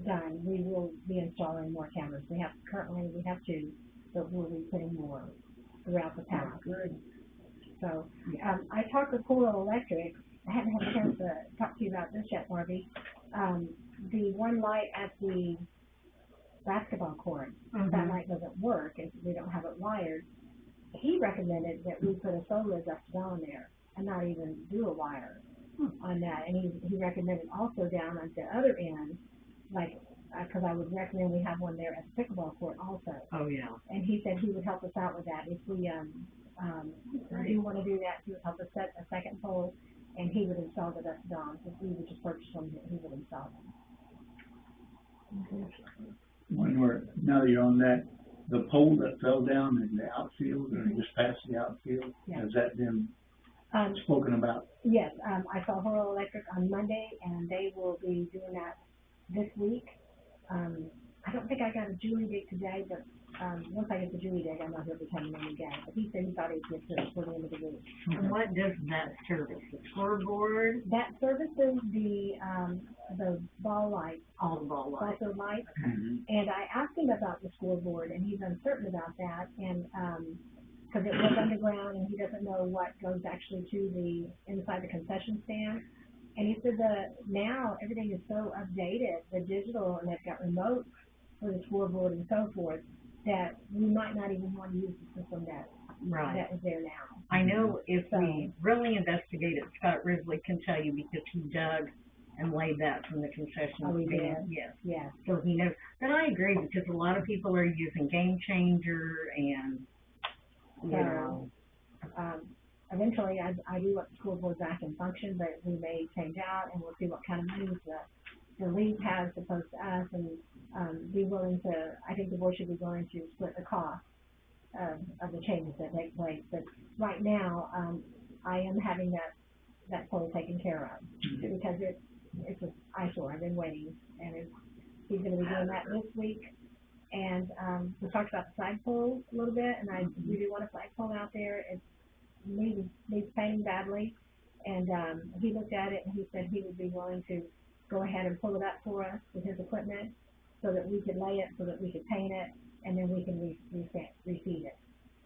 done, we will be installing more cameras. Currently we have 2, but we'll be putting more throughout the park. Good. So, I talked with Coral Electric. I haven't had a chance to talk to you about this yet, Barbie. The one light at the basketball court, that light doesn't work if we don't have it wired. He recommended that we put a solar adapter on there and not even do a wire on that. And he recommended also down at the other end, like, because I would recommend we have one there at the pickleball court also. Oh, yeah. And he said he would help us out with that. If we do want to do that, he would help us set a second pole, and he would install the dust down. If we would just purchase them, he would install them. When now you're on that, the pole that fell down in the outfield, or just past the outfield, has that been spoken about? Yes, I saw Coral Electric on Monday, and they will be doing that this week. I don't think I got a Julie date today, but once I get the Julie date, I know he'll be coming in again. But he said he thought he'd get to it for the end of the week. And what does that service? The scoreboard? That services the ball lights, All the ball lights. also lights. Mhm. And I asked him about the scoreboard, and he's uncertain about that, and, because it was underground, and he doesn't know what goes actually to the, inside the concession stand. And he said that now everything is so updated, the digital, and they've got remotes for the scoreboard and so forth, that we might not even want to use the system that Right. that is there now. I know if we really investigate it, Scott Risley can tell you because he dug and laid that from the concession Oh, he stand. did? Yes. Yeah. So he knows. But I agree because a lot of people are using Game Changer and, you know. Eventually, I do want the school board back in function, but we may change out and we'll see what kind of moves the league has to post to us and, be willing to, I think the board should be willing to split the cost of the changes that take place. But right now, I am having that pole taken care of because it's an eyesore. I've been waiting, and he's going to be doing that this week. And we talked about the flagpole a little bit, and we do want a flagpole out there. It needs painting badly, and he looked at it and he said he would be willing to go ahead and pull it up for us with his equipment, so that we could lay it, so that we could paint it, and then we can reseed it.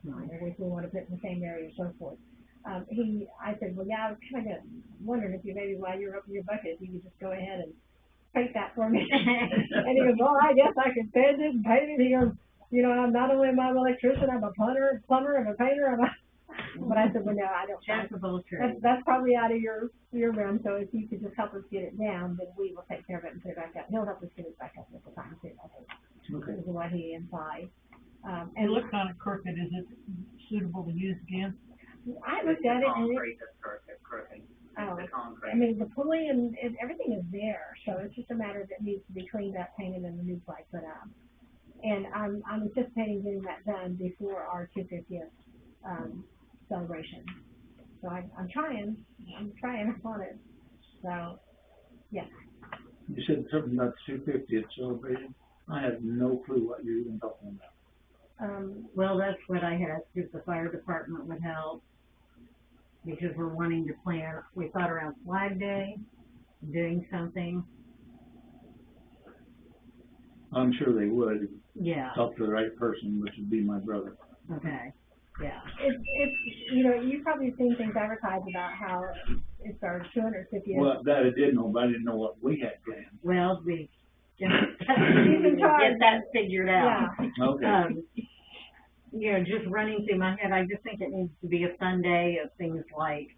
If we want to put it in the same area and so forth. I said, well, yeah, I was kind of wondering if you maybe while you're opening your bucket, you could just go ahead and paint that for me. And he goes, well, I guess I can paint it and paint it. He goes, you know, I'm not only am I an electrician, I'm a plumber, I'm a painter, but I said, well, no, I don't. That's probably out of your realm. So if you could just help us get it down, then we will take care of it and put it back up. He'll help us get it back up at the time too, I think. Okay. Is what he implied. It looks kind of crooked. Is it suitable to use again? I looked at it and Concrete that's crooked. The concrete. I mean, the pulley and everything is there, so it's just a matter that needs to be cleaned up, painted, and the new flag put up. And I'm anticipating getting that done before our 250th celebration. So I'm trying on it. So, yeah. You said something about the 250th celebration. I have no clue what you're even talking about. Well, that's what I had, if the fire department would help, because we're wanting to plan, we thought around Flag Day, doing something. I'm sure they would. Yeah. Talk to the right person, which would be my brother. Okay, yeah. It's you know, you've probably seen things advertised about how it's our 250th. Well, that I did know, but I didn't know what we had planned. Well, we He's in charge. get that figured out. Yeah. Okay. You know, just running through my head, I just think it needs to be a fun day of things like,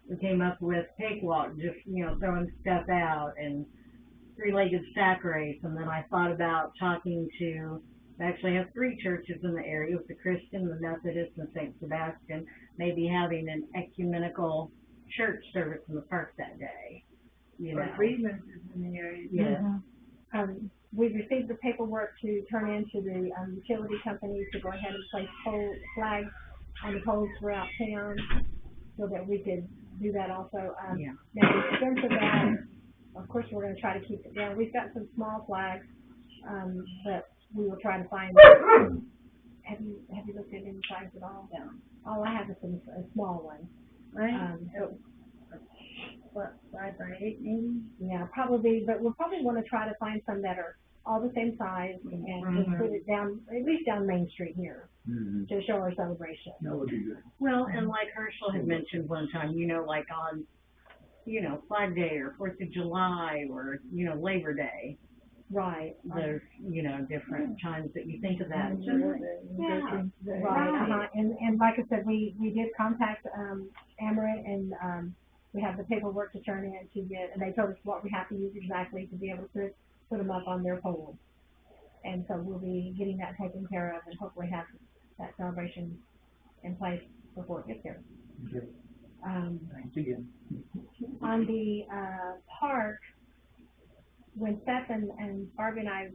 we came up with cakewalk, just, you know, throwing stuff out, and three-legged sack race, and then I thought about talking to, I actually have 3 churches in the area, with the Christian, the Methodist, and St. Sebastian, maybe having an ecumenical church service in the park that day, you know. Freedman's is in the area. Yeah. We received the paperwork to turn into the utility companies to go ahead and place flags on the poles throughout town, so that we could do that also. Yeah. Now, the expense of that, of course, we're going to try to keep it down. We've got some small flags, but we will try to find. Have you looked at any flags at all? No. All I have is a small one. Right? What, 5 by 8 maybe? Yeah, probably, but we'll probably want to try to find some that are all the same size and just put it down, at least down Main Street here, to show our celebration. That would be good. Well, and like Herschel had mentioned one time, you know, like on, you know, Flag Day or 4th of July or, you know, Labor Day. Right. There's, you know, different times that you think of that. Yeah, right. And like I said, we did contact Amaret, and we have the paperwork to turn in to get, and they told us what we have to use exactly to be able to put them up on their poles. And so we'll be getting that taken care of and hopefully have that celebration in place before it gets there. Okay. Thanks again. On the park, when Seth and Barbie and I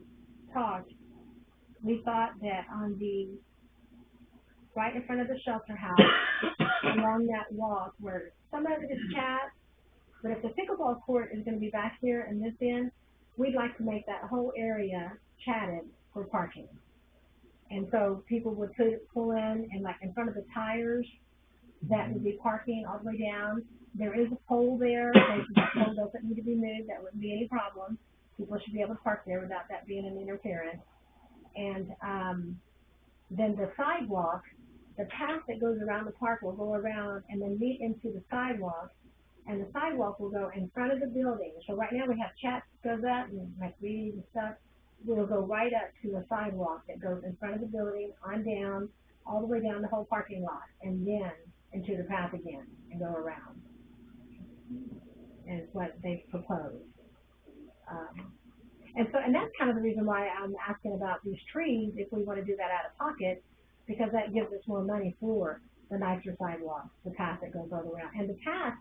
talked, we thought that on the right in front of the shelter house, along that walk where some of it is chat, but if the pickleball court is going to be back here and this end, we'd like to make that whole area chatted for parking. And so people would pull in, and like in front of the tires, that would be parking all the way down. There is a pole there. That pole doesn't need to be moved. That wouldn't be any problem. People should be able to park there without that being an interference. And then the sidewalk, the path that goes around the park will go around and then meet into the sidewalk, and the sidewalk will go in front of the building. So right now we have chat that goes up and like read and stuff. We'll go right up to a sidewalk that goes in front of the building, on down all the way down the whole parking lot, and then into the path again, and go around. And it's what they've proposed. And that's kind of the reason why I'm asking about these trees, if we want to do that out of pocket, because that gives us more money for the nicer sidewalks, the path that goes all around. And the path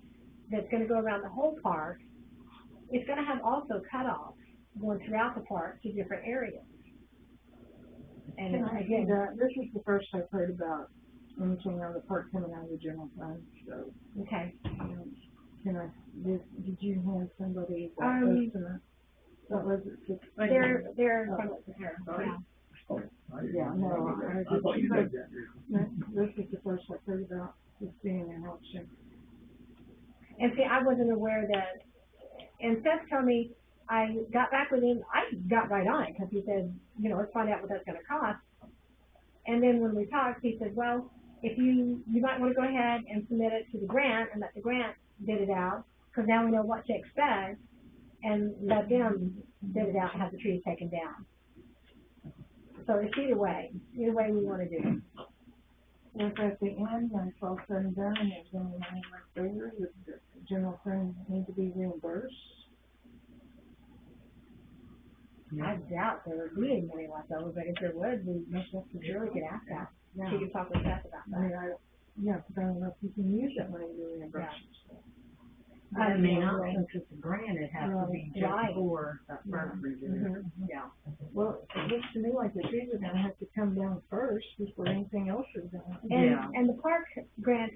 that's going to go around the whole park, it's going to have also cutoffs going throughout the park to different areas. And again, this is the first I've heard about anything on the park coming out of the general fund, so. okay. Did you have somebody that was gonna, what was it? They're here. yeah. Yeah, no, I thought you did that. this is the first I've heard about this being an option. And see, I wasn't aware that, and Seth told me, I got back with him, I got right on it, because he said, you know, let's find out what that's gonna cost. And then when we talked, he said, well, if you might wanna go ahead and submit it to the grant, and let the grant bid it out, because now we know what to expect, and let them bid it out and have the trees taken down. So it's either way we wanna do it. If at the end, when it's all said and done, and there's any money left over, would the general fund need to be reimbursed? I doubt there would be any money left over, but if there would, we must surely could ask that. Yeah. She could talk with Seth about I mean, that. because I don't know if you can use that money to reimburse. I mean, not since it's a grant, it has to be just Right. for that first review. Yeah. Well, it looks to me like the trees are gonna have to come down first before anything else is done. And the park grant,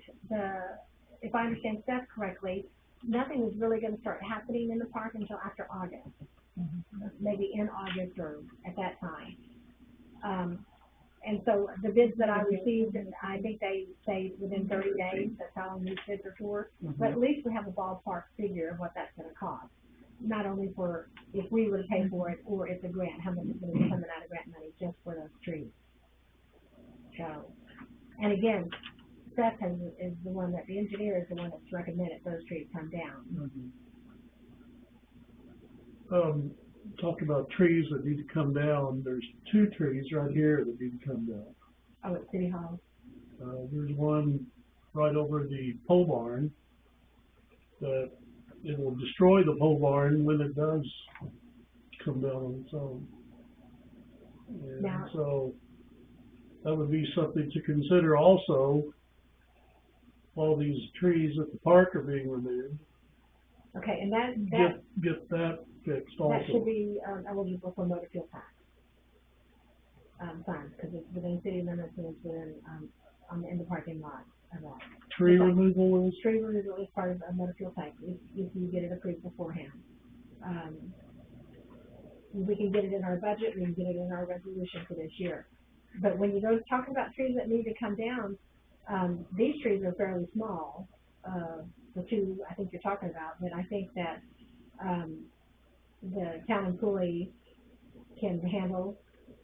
if I understand Seth correctly, nothing is really gonna start happening in the park until after August. Maybe in August or at that time. And so the bids that I received, I think they say within 30 days, that's how long these bids are for. But at least we have a ballpark figure of what that's gonna cost. Not only for, if we were to pay for it, or if the grant, how much is gonna be coming out of grant money just for those trees. So, and again, Seth is the one that, the engineer is the one that's recommended those trees come down. Talked about trees that need to come down. There's 2 trees right here that need to come down. Oh, at City Hall. There's one right over the pole barn that it will destroy the pole barn when it does come down on its own. And Now- so that would be something to consider also. All these trees at the park are being removed. Okay, and that Get that fixed also. that should be, eligible for motor fuel tax. Funds, because it's within city limits and it's within, in the parking lot of that. Tree removal is, Tree removal is part of a motor fuel tax, if you get it approved beforehand. We can get it in our budget, we can get it in our resolution for this year. But when you go talking about trees that need to come down, these trees are fairly small, the 2 I think you're talking about, but I think that, the town employee can handle.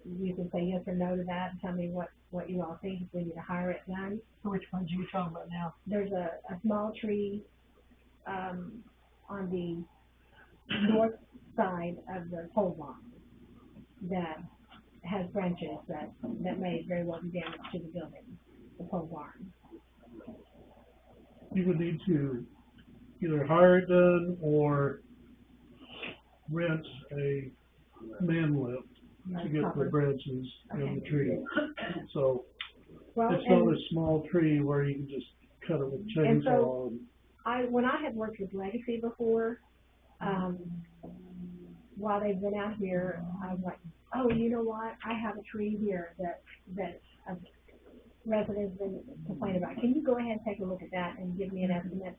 You can say yes or no to that and tell me what you all think, if we need to hire it done. Which ones are you talking about now? There's a small tree, on the north side of the pole barn that has branches that may very well be damaged to the building, the pole barn. you would need to either hire it done or rent a man lift to get the branches in the tree. So Well, it's not a small tree where you can just cut it with and chainsaw. so when I had worked with Legacy before, while they've been out here, I was like, oh, you know what? I have a tree here that a resident's been complaining about. Can you go ahead and take a look at that and give me an estimate?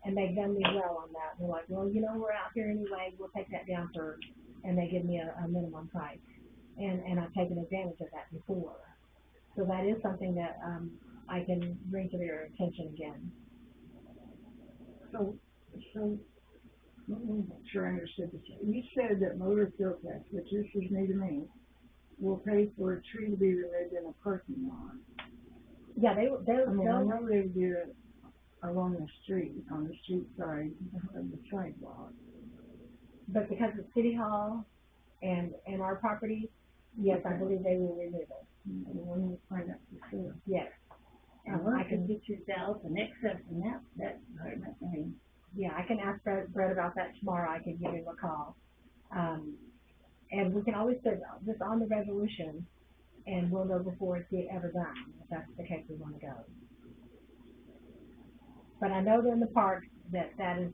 And they've done me well on that. They're like, well, you know, we're out here anyway. We'll take that down first. And they give me a minimum price. And I've taken advantage of that before. So that is something that I can bring to their attention again. So, let me make sure I understood this. You said that motor fuel tax, which this is new to me, will pay for a tree to be removed in a parking lot. Yeah, I know they do it along the street, on the street side of the sidewalk. but because it's City Hall and our property, Yes, I believe they will remove it. When you find out for sure. Yes. And I once can, you get yourself an excess in that department, I mean, yeah, I can ask Brett about that tomorrow. I can give him a call. And we can always put this on the resolution, and we'll know before it's ever done, if that's the case we want to go. But I know that in the park, that's us.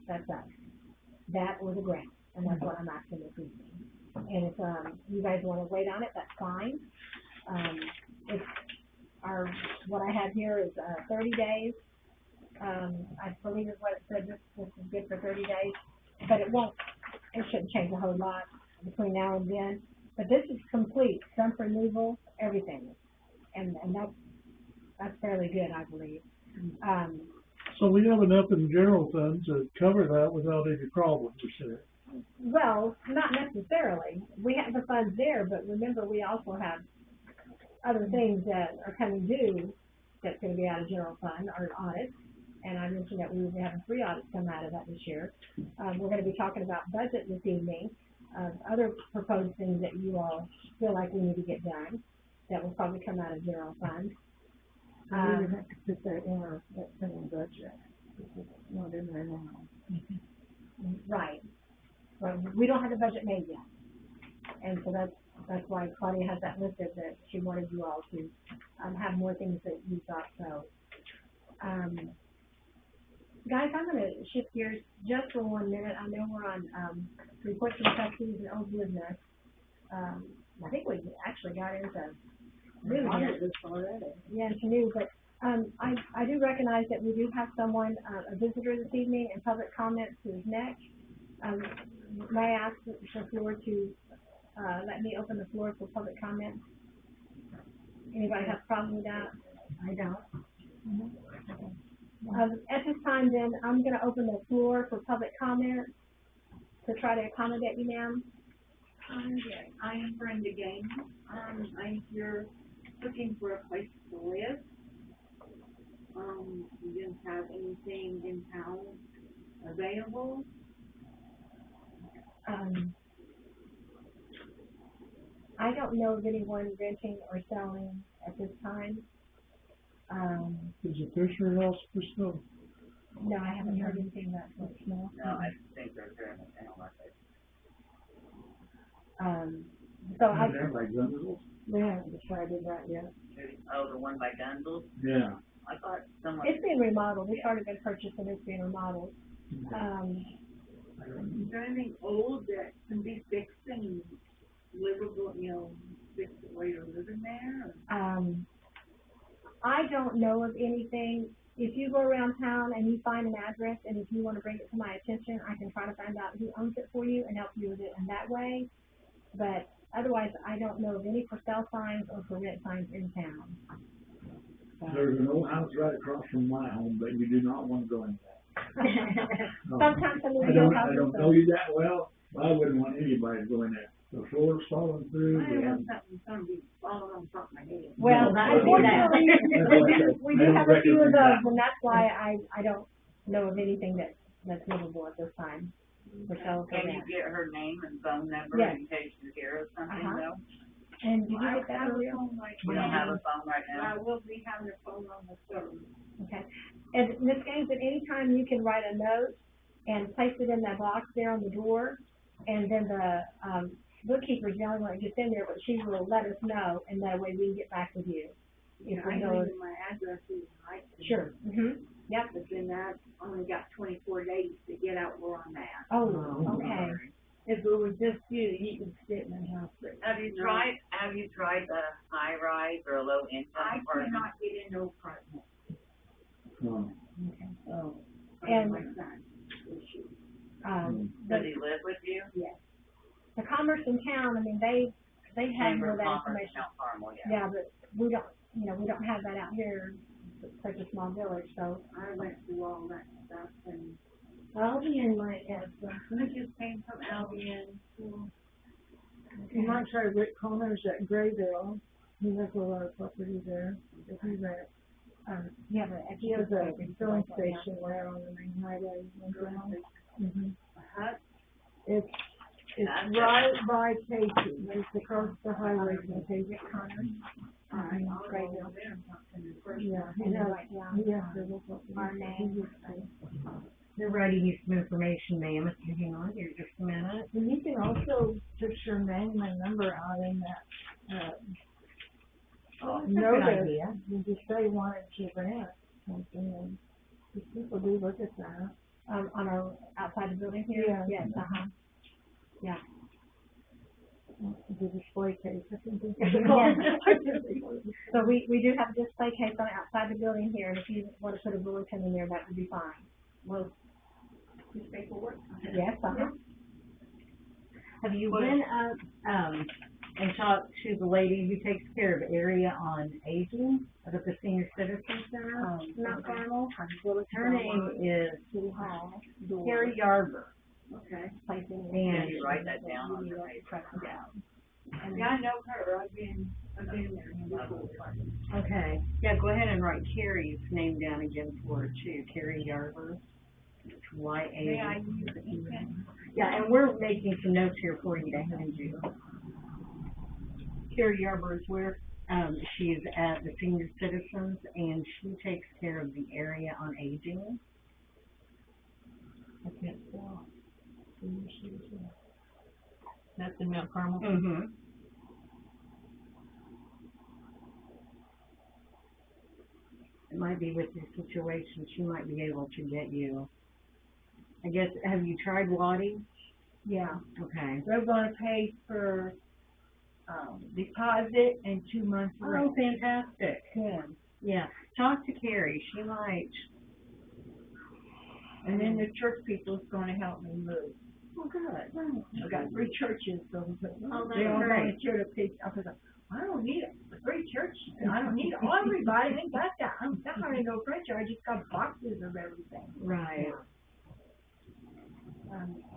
That or the grant, and that's what I'm asking this evening. And if, you guys want to wait on it, that's fine. It's what I have here is, 30 days. I believe is what it said, this is good for 30 days, but it shouldn't change a whole lot between now and then. But this is complete, stump removal, everything. And that's fairly good, I believe. So we have enough in general fund to cover that without any problem, you said? Well, not necessarily. We have the funds there, but remember, we also have other things that are coming due that's going to be out of general fund, our audits. And I mentioned that we will be having 3 audits come out of that this year. We're going to be talking about budget this evening, other proposed things that you all feel like we need to get done that will probably come out of general fund. We would have to put that in our upcoming budget. It's not in there now. Right. Well, we don't have the budget made yet. And so that's why Claudia has that listed, that she wanted you all to have more things that you thought so. Guys, I'm going to shift gears just for 1 minute. I know we're on reports from trustees and old business. I think we actually got into new here. Yeah, into new, but I do recognize that we do have someone, a visitor this evening, and public comments who's next. May I ask the floor to let me open the floor for public comments? Anybody have a problem with that? I don't. At this time, then, I'm going to open the floor for public comments to try to accommodate you, ma'am. Okay, I am Brenda Gaines. I'm here looking for a place to live. You didn't have anything in town available? I don't know of anyone renting or selling at this time. Is the Fisher House for sale? No, I haven't heard anything about it. No. No, I think they're there in the town, aren't they? So I, They're like Gunville? They haven't decided that yet. Oh, the one by Dunville? Yeah. I thought someone. it's being remodeled. It's already been purchased and it's being remodeled. Is there anything old that can be fixed and livable, fixed the way you're living there? I don't know of anything. If you go around town and you find an address, and if you want to bring it to my attention, I can try to find out who owns it for you and help you with it in that way. But otherwise, I don't know of any for sale signs or for rent signs in town. So. There's an old house right across from my home, but you do not want to go in there. Sometimes some of I the don't houses know you that well. I wouldn't want anybody to go in there. The floor's falling through. I have something gonna be falling on top of my head. Well, No, unfortunately, we do I don't have a few of recommend that. those, and that's why I don't know of anything that's livable at this time. For sale for Can you rent. get her name and phone number Yes. in case you hear of something though? And did you I get that have a earlier? phone right You don't have now. a phone right I now? will be having a phone on the third. Okay. And Ms. Gaines, at any time you can write a note and place it in that box there on the door, and then the bookkeeper's the only one that gets in there, but she will let us know, and that way we can get back with you. If I we know. leave my address is right. Sure. Yep. But then I only got 24 days to get out where I'm at. Oh, okay. if it was just you could sit in the house. But Have you tried the high rise or low income I apartment? cannot get in no apartment. Oh, And, My son. Does he live with you? Yes. the Commerce in town, I mean, they have Chamber more of of that Commerce, information. Mount Carmel, yeah. Yeah, but we don't have that out here, it's such a small village, so. I went through all that stuff and Albion might have some. I just came from Albion. So You might try Rick Connors at Grayville. He has a lot of property there. If he rent, Yeah, but he has a filling station there on the main highway. a hut. It's It's right by Casey, it's across the highway from Casey. Alright, I'll go Right over now. there and talk to them. Yeah, he has, he has to look up. Our name. They're writing you some information, ma'am, if you hang on here just a minute. And you can also put your name and number out in that, Oh, that's a good notice. idea. You just say wanted to rent something, and these people do look at that. On our, outside the building here? Yeah. Yes, yeah. The display case, I think it's So we do have a display case on outside the building here, and if you want to put a bulletin in there, that would be fine. Well, this paperwork. Yes, Have you been up, and talked to the lady who takes care of area on aging at the Senior Citizen Center? Mount Carmel, Her name is City Hall, Carrie Yarber. Okay. placing. And you write that down on your Yeah, I know her, I've been there before. Okay, yeah, go ahead and write Carrie's name down again for her too, Carrie Yarber. Y-A. May I use the ink pen? Yeah, and we're making some notes here for you to hand you. Carrie Yarber is where, she's at the Senior Citizens, and she takes care of the area on aging. I can't spell. That's in Mount Carmel? Mm-hmm. It might be with your situation, she might be able to get you. I guess, have you tried Waddy? Yeah, Okay. they're gonna pay for, deposit and 2 months rent. Oh, fantastic. Yeah. Yeah, talk to Carrie, she might. And then the church people's gonna help me move. Oh, good. I got 3 churches, so Oh, that's they all great. volunteer to pay. I was like, I don't need a great church. I don't need everybody. I ain't got that. I'm not gonna go French. I just got boxes of everything. Right.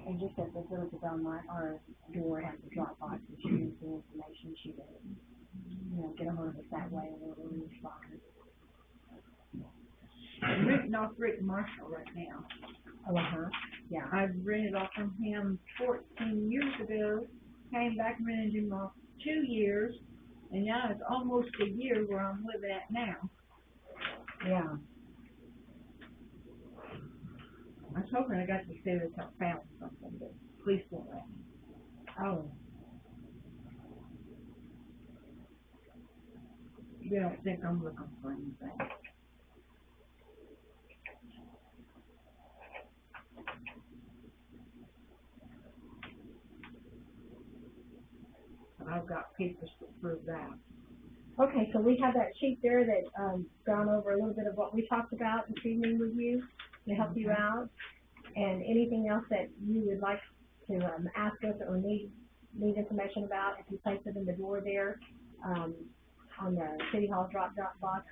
And just at the village of Bellmont, our door has a drop box, and she needs the information, she can, get a hold of us that way, and we'll respond. I'm renting off Rick Marshall right now. Oh, yeah. I rented off from him 14 years ago, came back and rented him off 2 years, and now it's almost a year where I'm living at now. Yeah. I was hoping I got to stay with I found something, but police won't let me. Oh. They don't think I'm looking for anything. I've got papers to prove that. Okay, so we have that sheet there that, gone over a little bit of what we talked about this evening with you to help you out. And anything else that you would like to, ask us or need information about, if you place it in the door there, on the City Hall drop box,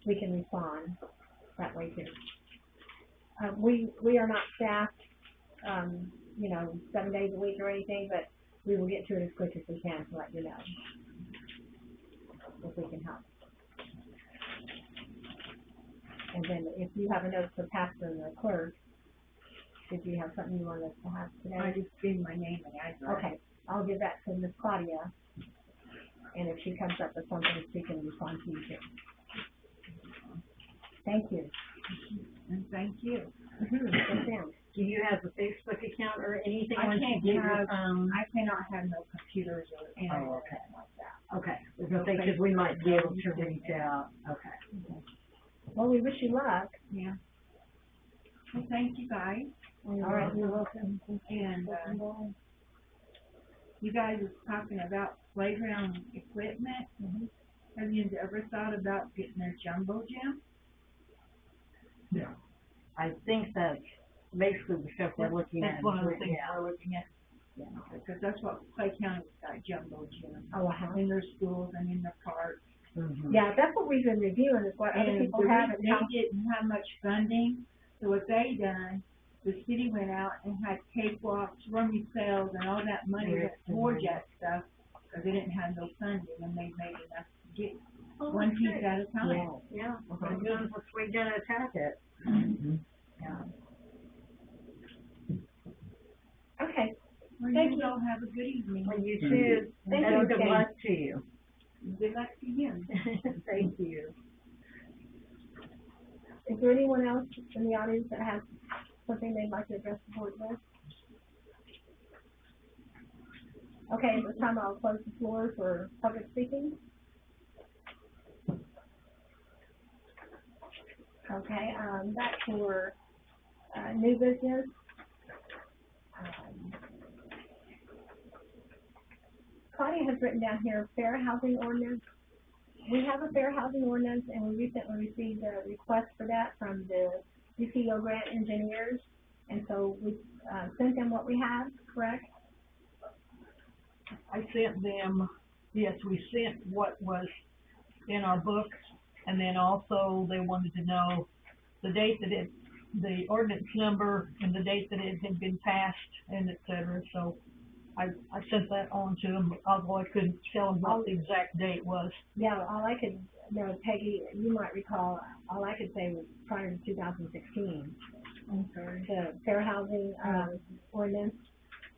we can respond that way too. We are not staffed, 7 days a week or anything, but we will get to it as quick as we can to let you know if we can help. And then if you have a note for Pastor and the clerk, did you have something you want us to have today? I just gave my name and address. Okay, I'll give that to Miss Claudia, and if she comes up with something, she can respond to you too. Thank you. And thank you. Yes, ma'am. Do you have a Facebook account or anything? I once you can't get your have, phone? I cannot have no computers or internet Oh, okay. like that. Okay, I was gonna say, 'cause we might be able to reach out. Okay. Well, we wish you luck. Yeah. Well, thank you guys. All right, you're welcome. And, you guys was talking about playground equipment. Have you ever thought about getting a jumbo gym? Yeah. I think that's basically the stuff we're looking at. That's one of the things Yeah. we're looking at. Yeah, because that's what Clay County's got, jumbo gym. Oh, wow. In their schools and in their parks. Mhm. Yeah, that's what we've been reviewing, is what other And people the have reason and how. they didn't have much funding, so what they done, the city went out and had cakewalks, rummy sales, and all that money Yes, towards that stuff, because they didn't have no funding, and they made enough to get Oh, one that's piece great. at a time. Yeah, we're gonna attack it. Okay. Well, Thank you you. all have a good evening. Well, you too. Thank And you, good Kate. luck to you. Good luck to you. Thank you. Is there anyone else in the audience that has something they'd like to address the board with? Okay, at this time I'll close the floor for public speaking. Okay, back for, new business. Claudia has written down here, fair housing ordinance. We have a fair housing ordinance, and we recently received a request for that from the DCO grant engineers, and so we, sent them what we have, correct? I sent them, yes, we sent what was in our books, and then also they wanted to know the date that the ordinance number and the date that it had been passed and et cetera, so I sent that on to them, although I couldn't tell them what the exact date was. Yeah, all I could, Peggy, you might recall, all I could say was prior to 2016. I'm sorry. The fair housing, ordinance,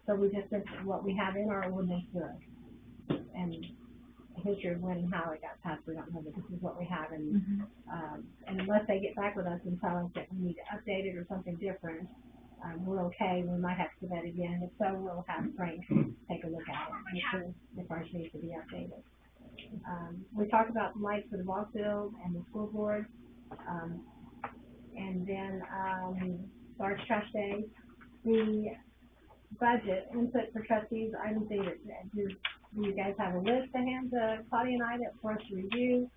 so we just sent what we have in our ordinance book. And history of when and how it got passed, we don't know, but this is what we have, and, and unless they get back with us and tell us that we need to update it or something different, we're okay, we might have to do that again, if so, we'll have Frank take a look at it, make sure if ours needs to be updated. We talked about lights for the ball field and the school board, and then, large trash day, the budget input for trustees, I didn't see that, do you guys have a list to hand to Claudia and I that for us to review?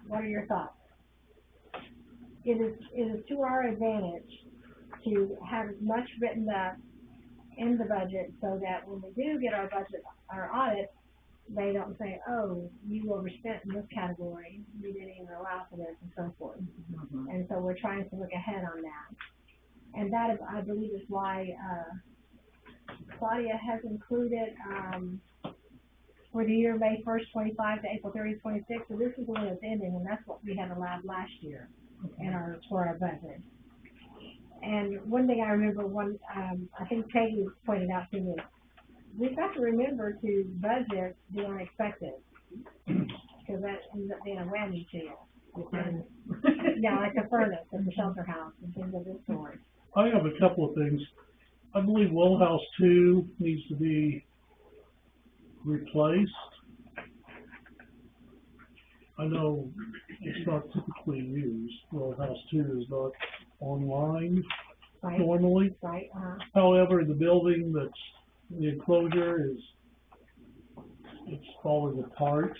What are your thoughts? It is to our advantage to have as much written up in the budget so that when we do get our budget, our audit, they don't say, oh, you overspent in this category, you didn't even allow for this, and so forth. And so we're trying to look ahead on that. And that is, I believe, is why, Claudia has included, for the year May 1st, 25 to April 30th, 26. So this is the one that's ending, and that's what we had allowed last year for our budget. And one thing I remember, I think Peggy pointed out to me, we've got to remember to budget the unexpected, because that ends up being a whammy to you. Yeah, like the furnace at the shelter house and things of this sort. I have a couple of things. I believe well house 2 needs to be replaced. I know it's not typically used. Well house 2 is not online normally. Right. However, the building the enclosure it's falling apart,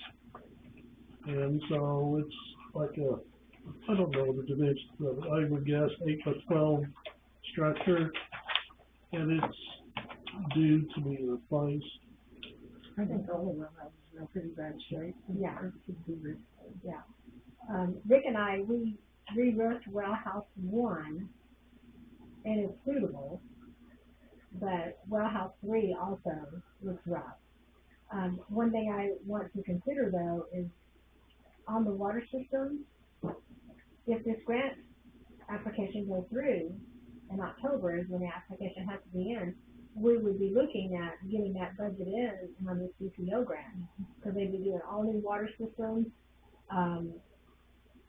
and so it's like I don't know the dimensions of it. I would guess 8 by 12 structure, and it's due to be replaced. I think all of them are in pretty bad shape. Yeah. Yeah. Rick and I, we rewrote well house 1, and it's suitable, but well house 3 also looks rough. One thing I want to consider though is on the water system, if this grant application goes through in October is when the application has to be in, we would be looking at getting that budget in on this DCO grant. So they'd be doing all new water systems,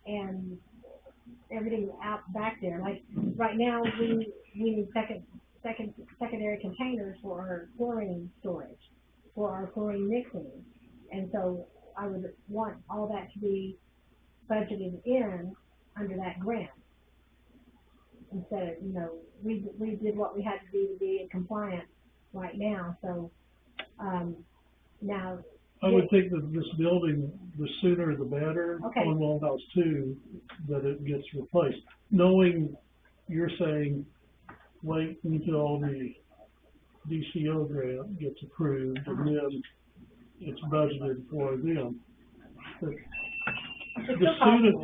and everything out back there. Like right now, we need secondary containers for our chlorine storage, for our chlorine mixing, and so I would want all that to be budgeted in under that grant. Instead of, we did what we had to do to be in compliance right now, so, now. I would think that this building, the sooner the better, Okay. on well house 2, that it gets replaced. Knowing you're saying, wait until the DCO grant gets approved, and then it's budgeted for them. But the soonest,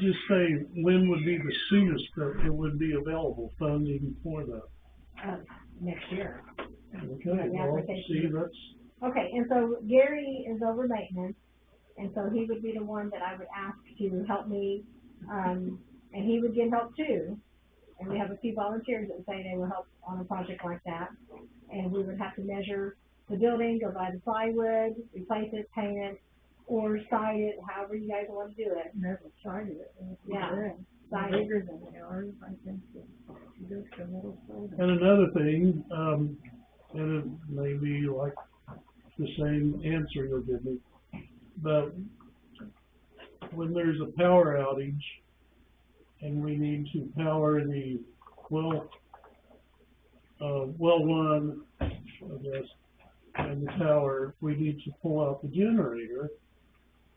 just say, when would be the soonest that it would be available funding for that? Next year. Okay, well, see, that's, Okay, and so Gary is over maintenance, and so he would be the one that I would ask to help me, and he would get help too. and we have a few volunteers that say they will help on a project like that. And we would have to measure the building, go buy the plywood, replace it, paint it, or side it, however you guys want to do it. Never sided it. Yeah. Side it. Bigger than ours, I think, just a little sided. And another thing, and it may be like the same answer you'll give me, but when there's a power outage and we need to power the well one, I guess, and the tower, we need to pull out the generator.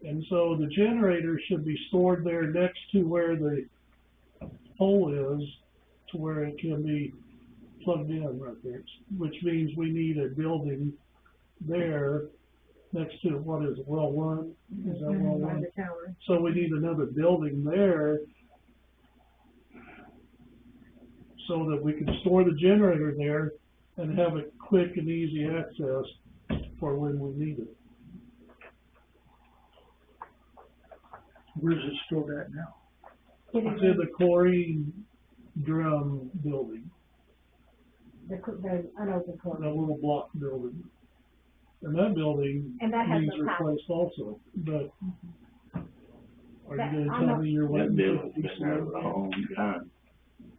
And so the generator should be stored there next to where the pole is, to where it can be plugged in right there, which means we need a building there next to, what is it, well one? Is that well By one? the tower. So we need another building there so that we can store the generator there and have it quick and easy access for when we need it. Where's it stored at now? It's in the chlorine drum building, The unopened the core. little block building. And that building And that has needs no power. replaced also, but are That- you I'm gonna tell not- me you're waiting? That for building's been there a long time.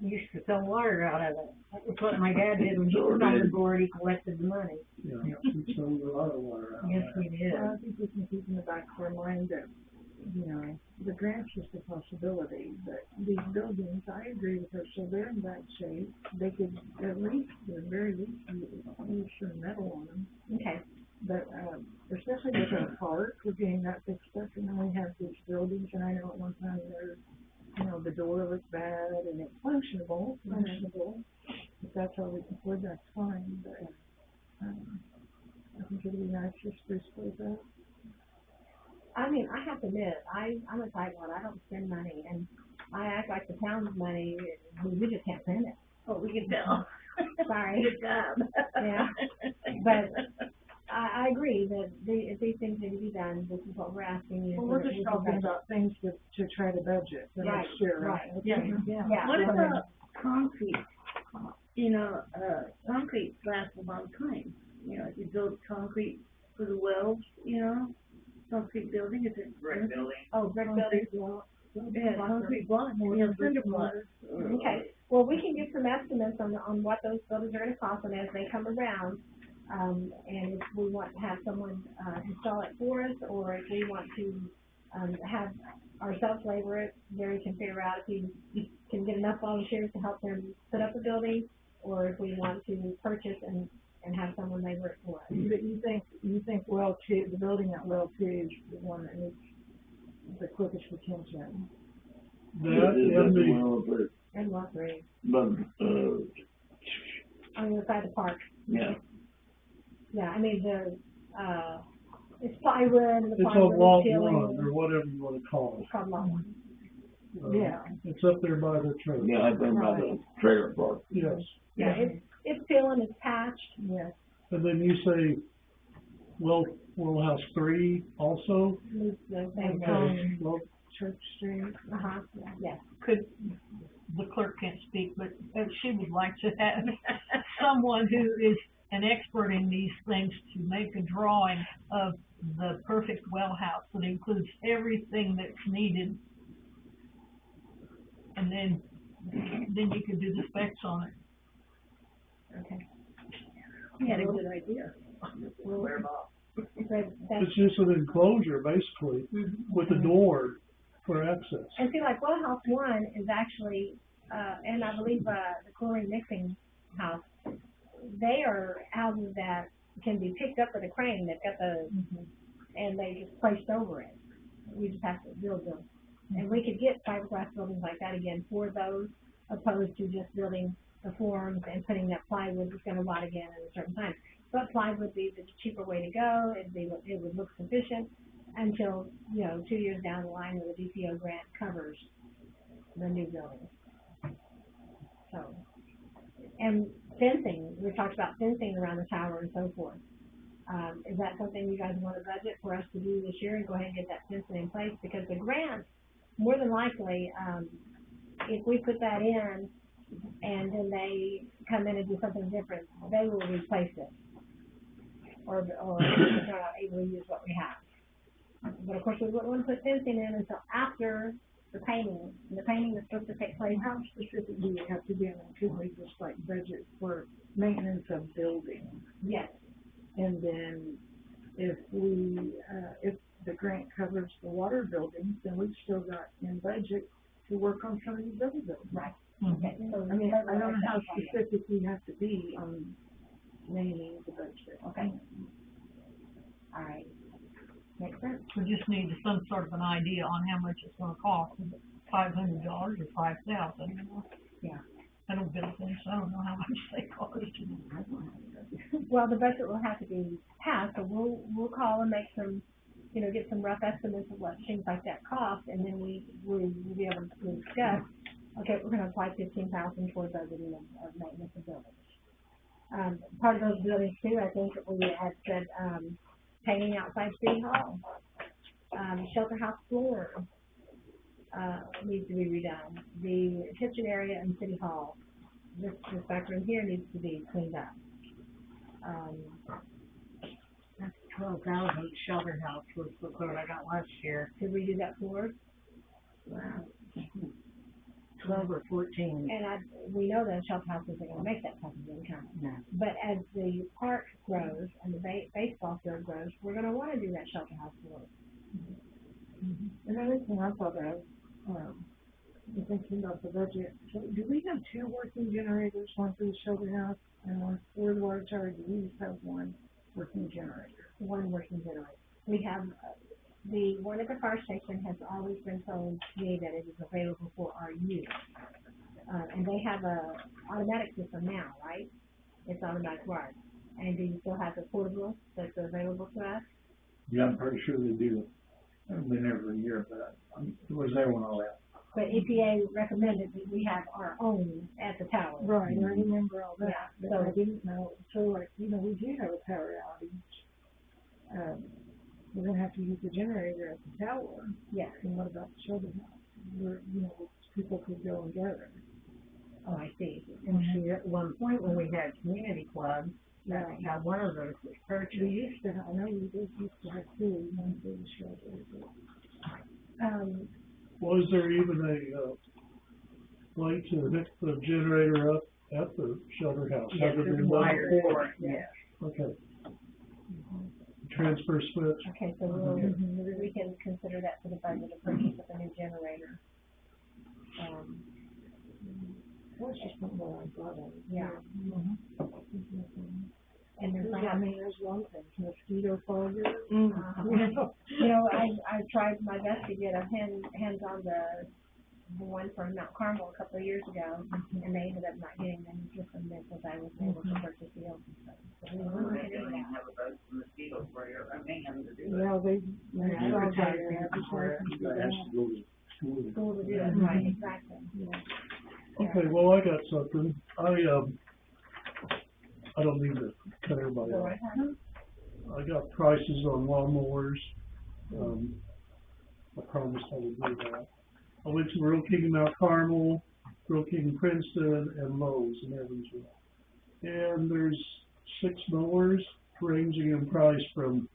Used to sell water out of it. That's what my dad did when he was on the board, he collected the money. Yeah, we sold a lot of water out Yes, there. we did. Well, I think we can keep in the back of our mind that, you know, the grant's just a possibility, but these buildings, I agree with her, so they're in bad shape. They could at least, at the very least, use some metal on them. Okay. But, especially with our park, we're getting that fixed up, and then we have these buildings, and I know at one time there, you know, the door looked bad, and it's functionable, if that's how we can afford, that's fine, but, I think it'd be nice to spruce those up. I mean, I have to admit, I'm a tight one. I don't spend money, and I act like the town's money, we just can't spend it. Oh, we can tell. Sorry. Good job. Yeah. But I agree that if these things need to be done, this is what we're asking you. Well, we're just talking about things to try to budget the Right, next year, right. right? Yeah. Yeah. What about concrete? You know, concrete lasts a long time. You know, if you build concrete for the wells, you know, concrete building, if it's Brick building. Oh, brick building. Yeah, concrete blocks, you know, cinder blocks. Okay, well, we can get some estimates on what those buildings are gonna cost them as they come around. And if we want to have someone, install it for us, or if we want to, have ourselves labor it, Gary can figure out if he can get enough volunteers to help them put up a building, or if we want to purchase and have someone labor it for us. But you think well two, the building at well two is the one that needs the quickest attention? That and the, And well three, But, on the side of the park. yeah, Yeah, I mean, it's plywood and the it's a plywood lot is peeling. one, or whatever you wanna call It's called lot one. it. Yeah. It's up there by the church. yeah, I think about the trailer park. Yes, Yeah, it's peeling, it's patched. Yes. and then you say, well house 3 also? It's the same Okay, way. well, Church Street. Uh-huh, yeah. Could, the clerk can't speak, but she would like to have someone who is an expert in these things to make a drawing of the perfect well house that includes everything that's needed. And then you can do the specs on it. Okay. You had a good idea. But that's, it's just an enclosure, basically, with a door for access. and see, like, well house one is actually, and I believe, the chlorine mixing house, they are houses that can be picked up with a crane. They've got the, and they just placed over it. We just have to build them. And we could get fiberglass buildings like that again for those, opposed to just building the forms and putting that plywood that's gonna rot again at a certain time. But plywood would be the cheaper way to go. It would look sufficient until, 2 years down the line when the DPO grant covers the new buildings. So, and fencing, we talked about fencing around the tower and so forth. Is that something you guys want to budget for us to do this year and go ahead and get that fencing in place? Because the grant, more than likely, if we put that in and then they come in and do something different, they will replace it. Or they're not able to use what we have. But of course, we wouldn't want to put fencing in until after the painting, and the painting is supposed to take place. How specific do you have to be? Could we just like budget for maintenance of buildings? Yes. And then if the grant covers the water buildings, then we've still got in budget to work on some of these other buildings. Right. Okay. So I mean, I don't know how specific we have to be on naming the budget. Okay. All right. Makes sense. We just need some sort of an idea on how much it's gonna cost, is it $500 or $5,000? Yeah. I don't build things, so I don't know how much they cost. Well, the budget will have to be passed, so we'll call and make some, get some rough estimates of what things like that cost, and then we'll be able to discuss, okay, we're gonna apply $15,000 towards budgeting of maintenance of buildings. Part of those buildings too, I think we had said, painting outside City Hall, shelter house floor, needs to be redone. The kitchen area in City Hall, this back room here needs to be cleaned up. That's 12,000 shelter house was the quote I got last year. To redo that floor. Wow. 12 or 14. And we know that shelter house isn't gonna make that type of income. No. But as the park grows and the baseball field grows, we're gonna wanna do that shelter house floor. Another thing I thought of, thinking about the budget, so do we have two working generators, one for the shelter house and one for the water tower? Do we just have one working generator? One working generator. We have, the one at the fire station has always been told to me that it is available for our use. And they have a automatic system now, right? It's automatic wired. And do you still have the portable that's available to us? Yeah, I'm pretty sure they do. I've been every year, but I was there when I left. But EPA recommended that we have our own at the tower. Right, I remember all that, Yeah, but so- I didn't know, so like, we do have a power outage. We're gonna have to use the generator at the tower. Yes. And what about the shelter house? Where, people could go and gather. Oh, I see. And see, at one point when we had community clubs, Yeah. now one of those was purchased. We used to, I know we did used to have two, one for the shelter, but. Was there even a way to hook the generator up at the shelter house? Yes, Has it there's been done wires before? for it, yes. Okay. Transfer switch. Okay, so we can consider that for the budget, the purchase of a new generator. That's just something that I thought of. Yeah. And there's, There's one thing, mosquito fogger. I tried my best to get a hands on the one from Mount Carmel a couple of years ago, and they ended up not getting them just a minute because I was able to purchase the old stuff. So we were They looking don't at even that. have a mosquito sprayer, a man to do it. Yeah, they Advertising for it. That has to go to school. School to do it, right, exactly. Okay, well, I got something. I don't need to cut everybody Go off. right ahead. I got prices on lawnmowers. I promised I would do that. I went to Real King in Mount Carmel, Real King in Princeton, and Lowe's in Evansville. And there's 6 mowers ranging in price from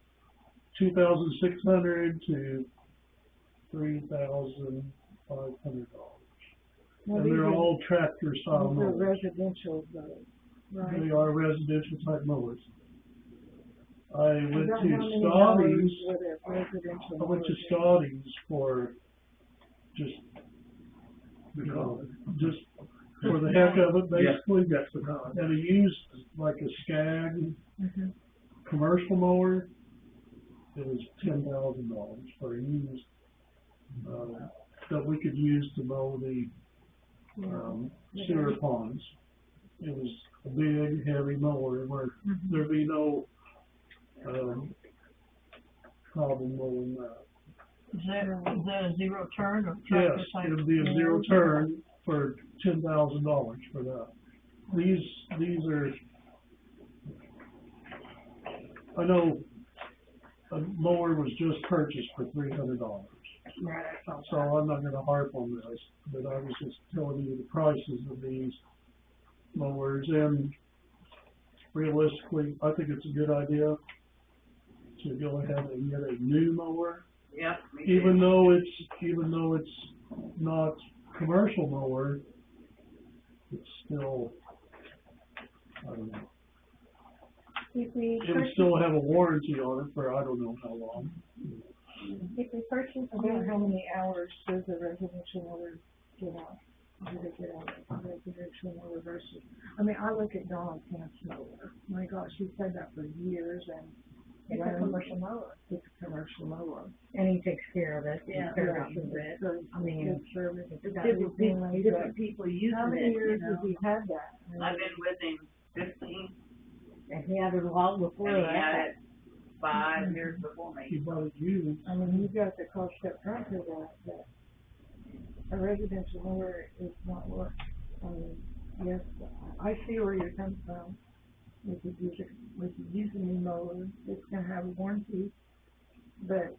$2,600 to $3,500. And they're all tractor style They're mowers. residential though, right? They are residential type mowers. I went About to how many Scotty's. hours were there residential I went to mowers? Scotty's for just for the heck of it, basically. And I used like a Skag commercial mower. It was $10,000 for a used that we could use to mow the sewer ponds. It was a big, heavy mower where there'd be no problem mowing that. Is that a zero turn or Yes, tractor type? it'd be a zero turn for $10,000 for that. These are, I know a mower was just purchased for $300. Right, I saw So I'm not gonna harp on this, but I was just telling you the prices of these mowers, and realistically, I think it's a good idea to go ahead and get a new mower, Yep, me too. even though it's not commercial mower, it's still, I don't know. If we It would purchase, still have a warranty on it for I don't know how long. if we purchase, About how many hours does a residential mower get out? Do they get out of a residential mower versus, I mean, I look at Donald Camp's mower. My gosh, he's had that for years and. it's a commercial mower, It's a commercial mower. And he takes care of it, he Yeah. services it. So, I mean, good service. It's got Different people, routinely, different people using how many it, years you has know. he had that? I've been with him 15, and he had it long before and he had that. it 5 years before He me. bought it used. I mean, you've got the cost up front for that a residential mower is not worth. I mean, yes, I see where you're coming from. If you use a new mower, it's gonna have a warranty, but,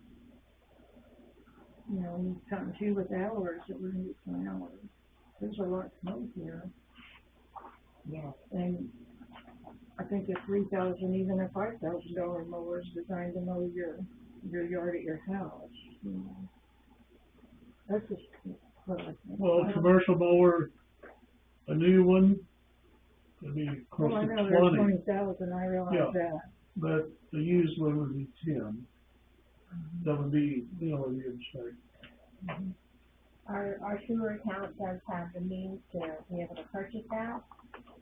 you know, you something too with hours, that we're gonna get some hours. There's a lot of smoke here, Yeah. and I think a $3,000, even a $5,000 mower is designed to mow your yard at your house, you know. That's just what I think. Well, a commercial mower, a new one, it'd be close Well, I to know there's 20, 20,000, I realize Yeah. that. but the used one would be 10. That would be, in good shape. our sewer account does have the means to be able to purchase that,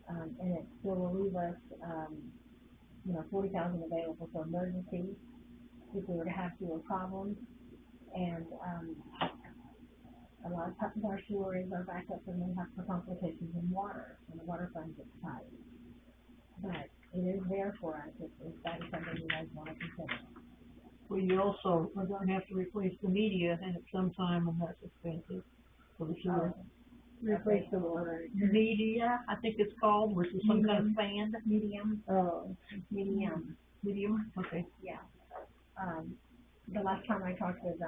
and it still will leave us, 40,000 available for emergencies if we were to have sewer problems. And, a lot of times our sewer is our backup when we have for complications in water, and the water fund gets tight. But it is there for us if that is something you guys want to consider. Well, you also are gonna have to replace the media, and at some time, and that's expensive for the sewer. Replace the water. Media, I think it's called, versus some kind of fan, Medium, Oh, medium, medium, okay. yeah. The last time I talked with,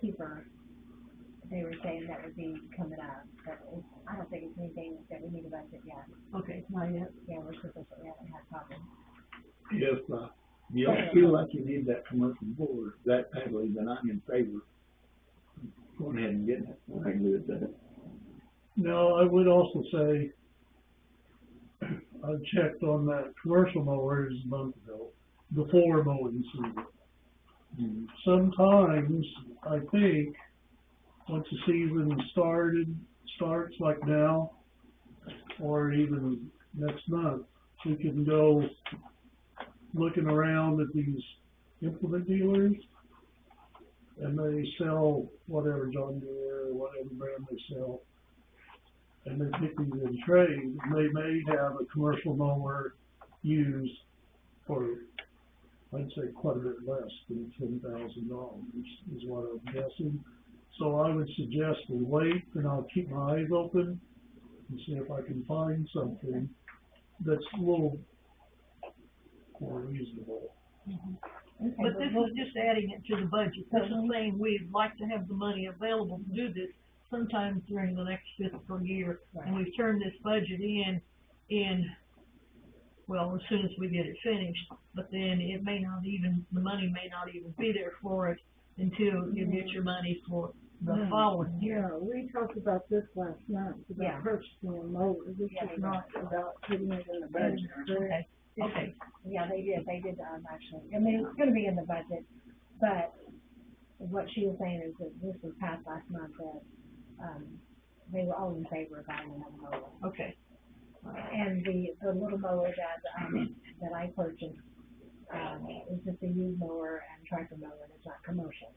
Keeper, they were saying that would be coming up, but I don't think it's anything that we need to budget yet. Okay, not yet. Yeah, we're supposed to, we haven't had problems. If, you don't feel like you need that commercial board that badly, then I'm in favor of going ahead and getting it. I agree with that. Now, I would also say, I checked on that commercial mower a month ago, before mowing season. Sometimes, I think, once the season starts like now, or even next month, we can go looking around at these implement dealers, and they sell whatever John Deere or whatever brand they sell, and they pick these in trade, and they may have a commercial mower used for, I'd say, quite a bit less than $10,000 is what I'm guessing. So I would suggest we wait, and I'll keep my eyes open and see if I can find something that's a little more reasonable. Okay, But this is just adding it to the budget. This is saying we'd like to have the money available to do this sometime during the next fiscal year. And we've turned this budget well, as soon as we get it finished. But then it may not even, the money may not even be there for it until you get your money for the following year. yeah, we talked about this last month, Yeah. about purchasing a mower. This is not about putting it in the budget. Okay, okay. Yeah, they did, actually, I mean, it's gonna be in the budget, but what she was saying is that this was passed last month, that, they were all in favor of buying another mower. Okay. And the little mower that I purchased, is just a used mower and tractor mower, and it's not commercial.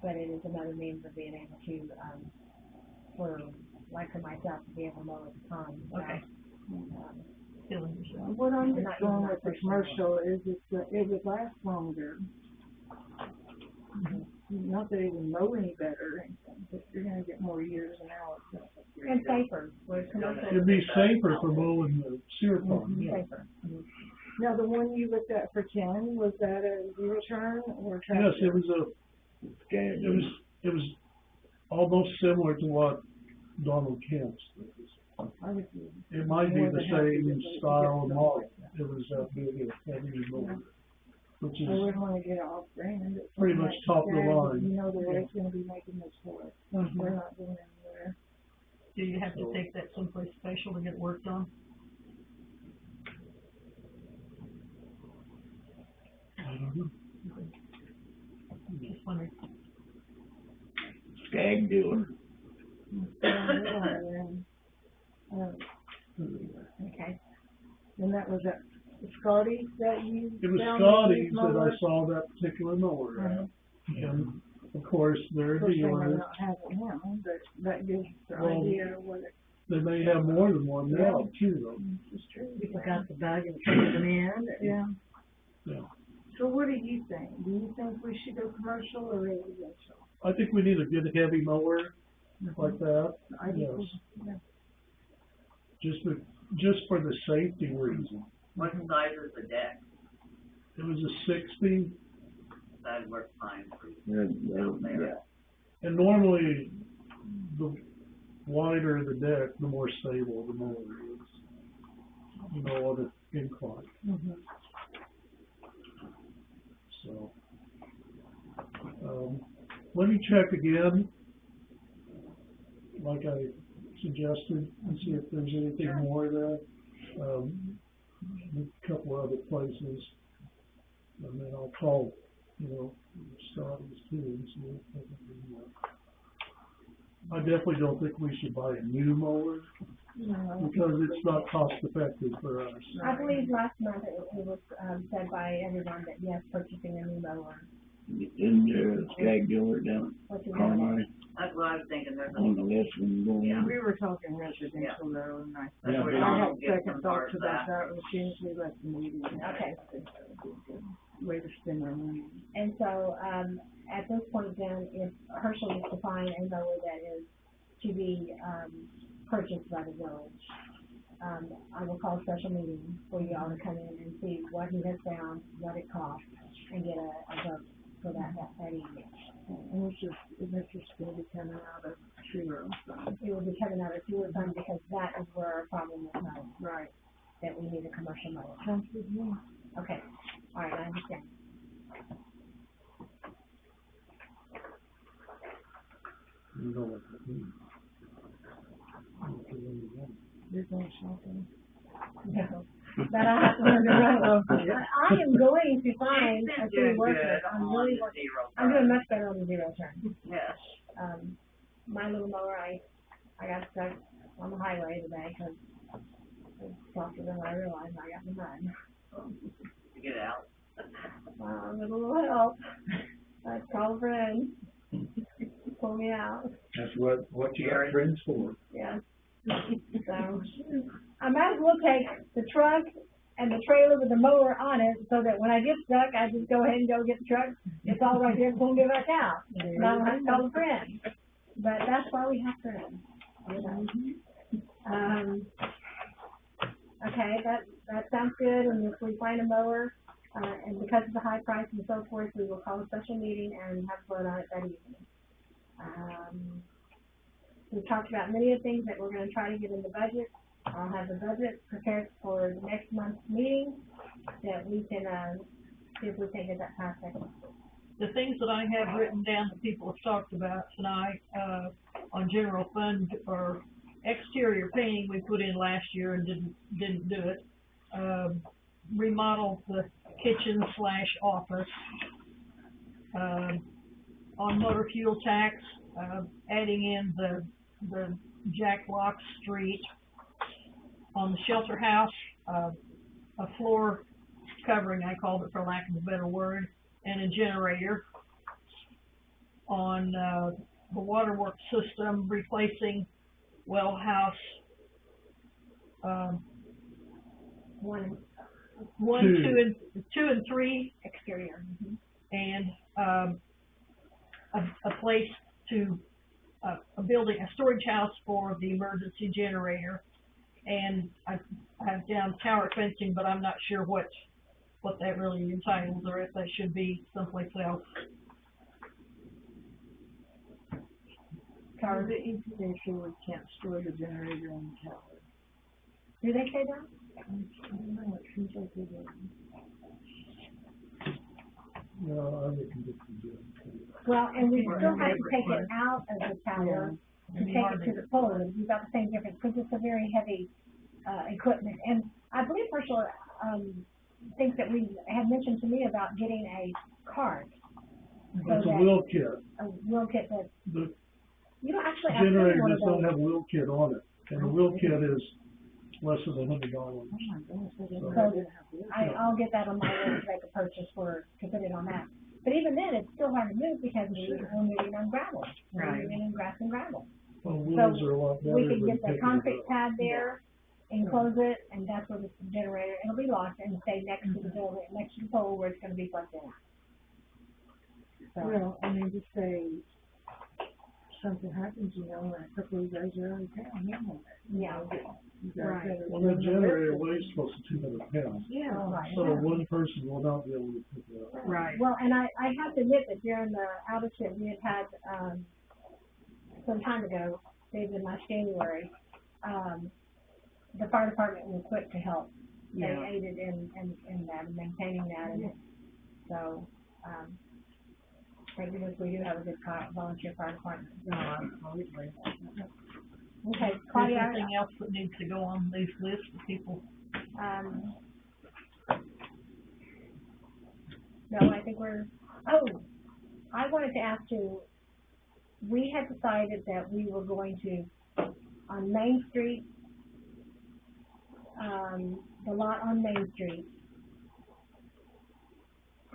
But it is another means of being able to, for myself, to be able to mow at the time. Okay. Killing yourself. What I'm Not just using going that with the personal commercial is it would last longer. Not that it would mow any better or anything, but you're gonna get more years and hours. And safer, whereas commercial. It'd be safer for mowing the sewer pond, yeah. Safer. Now, the one you looked at for 10, was that a zero turn or tractor? Yes, it was Skag. It was almost similar to what Donald Kent's is. It might be the same style and model. It was that big, heavy motor, which I is wouldn't wanna get off brand. It's pretty much top of the Skag, line. You know the way it's gonna be making this for us. We're not going anywhere. Do you have to take that someplace special to get it worked on? I don't know. Just wondering. Skag dealer. Okay. And that was at Scotty that you It was found Scotty's these that I mowers? saw that particular mower at. And of course, they're Of a course, they may dealer. not have it now, but that gives the Well, idea of what it They may have more than one now too, though. is true. People got the bug and traded them in. Yeah. Yeah. So what do you think? Do you think we should go commercial or residential? I think we need a good heavy mower like that. I think Yes. we- Just for the safety reason. What size is the deck? It was a 60, That'd work fine for you. Yeah. and normally the wider the deck, the more stable the mower is. You know, on the incline. So, let me check again, like I suggested, and see if there's anything more there. A couple other places, and then I'll call, Scotty's too, and see if they can do more. I definitely don't think we should buy a new mower, because it's not cost effective for us. I believe last month it was, said by everyone that yes, purchasing a new mower. Isn't there a Skag dealer down What's at your Carmine That's what I was thinking, there's on the list when you're going in? We were talking residential though, and I Yeah. I had Get second some thoughts parts about back. that as soon as we left the meeting. Okay. Way to spend our money. And so, at this point then, if Herschel is to find a mower that is to be, purchased by the village, I will call a special meeting for you all to come in and see what he has found, what it costs, and get a vote for that evening. And this is gonna be coming out of Shiro, so. It will be coming out of fuel fund because that is where our problem is now, Right. that we need a commercial mower. Sounds good, yeah. Okay, all right, I understand. You know what that means. You're going shopping. No, but I have to learn to run. I am going to find a Doing few workers. good I'm on really the working. zero I'm doing turn. much better on the zero turn. Yes. My little mower, I got stuck on the highway today because it's softer than I realized. I got the mud. To get out. I need a little help. I called a friend. Pull me out. That's what you got friends for. Yeah. So I might as well take the truck and the trailer with the mower on it so that when I get stuck, I just go ahead and go get the truck. It's all right there, pull me back out. And I don't have to call a friend. But that's why we have friends. You know? Okay, that sounds good. And if we find a mower, and because of the high price and so forth, we will call a special meeting and have a vote on it that evening. We've talked about many of the things that we're gonna try to get in the budget. I'll have the budget prepared for next month's meeting, that we can, see if we can get that passed next month. The things that I have written down that people have talked about tonight, on general fund or exterior painting we put in last year and didn't do it. Remodel the kitchen / office. On motor fuel tax, adding in the Jack Lock Street. On the shelter house, a floor covering, I called it for lack of a better word, and a generator. On the waterworks system, replacing well house, One, Two. two and three, exterior. and a place to a building, a storage house for the emergency generator. And I have down tower fencing, but I'm not sure what that really entitles, or if that should be someplace else. Or the EPA say we can't store the generator on the tower. Do they say that? I don't know, it seems like they do. No, I wouldn't get to do it. Well, and we still have to take it out of the tower to It'd be take hard it to to the pole. We've got the same difference, because it's a very heavy, equipment. And I believe Marshall, thinks that we had mentioned to me about getting a cart. It's a wheel kit. A wheel kit that, The you know, actually, I've generator seen one of does not those. have a wheel kit on it, and the wheel kit is less than $100. Oh my gosh, I didn't So- know they didn't have this. I'll get that on my list to make a purchase to put it on that. But even then, it's still hard to move because we're moving on gravel. We're Right. moving in grass and gravel. Well, wheels are a lot better We than can get the picking it concrete up. pad there, enclose it, and that's where the generator, it'll be locked and stay next to the building, next to the pole where it's gonna be plugged in. So, Well, I mean, just say something happens, you know, and a couple of you guys are out of town, yeah, you guys Right. better- Well, that generator weighs close to 200 pounds, Yeah. right. so one person will not be able to pick it up. Right. Well, and I have to admit that during the outage that we had, some time ago, maybe in last January, the fire department was quick to help. They Yeah. aided in that, and maintaining that, and so, thank goodness we do have a good volunteer fire department. No, absolutely. Okay, Is there Claudia, anything else that needs to go on these lists of people? no, I think I wanted to ask you, we had decided that we were going to, on Main Street, the lot on Main Street,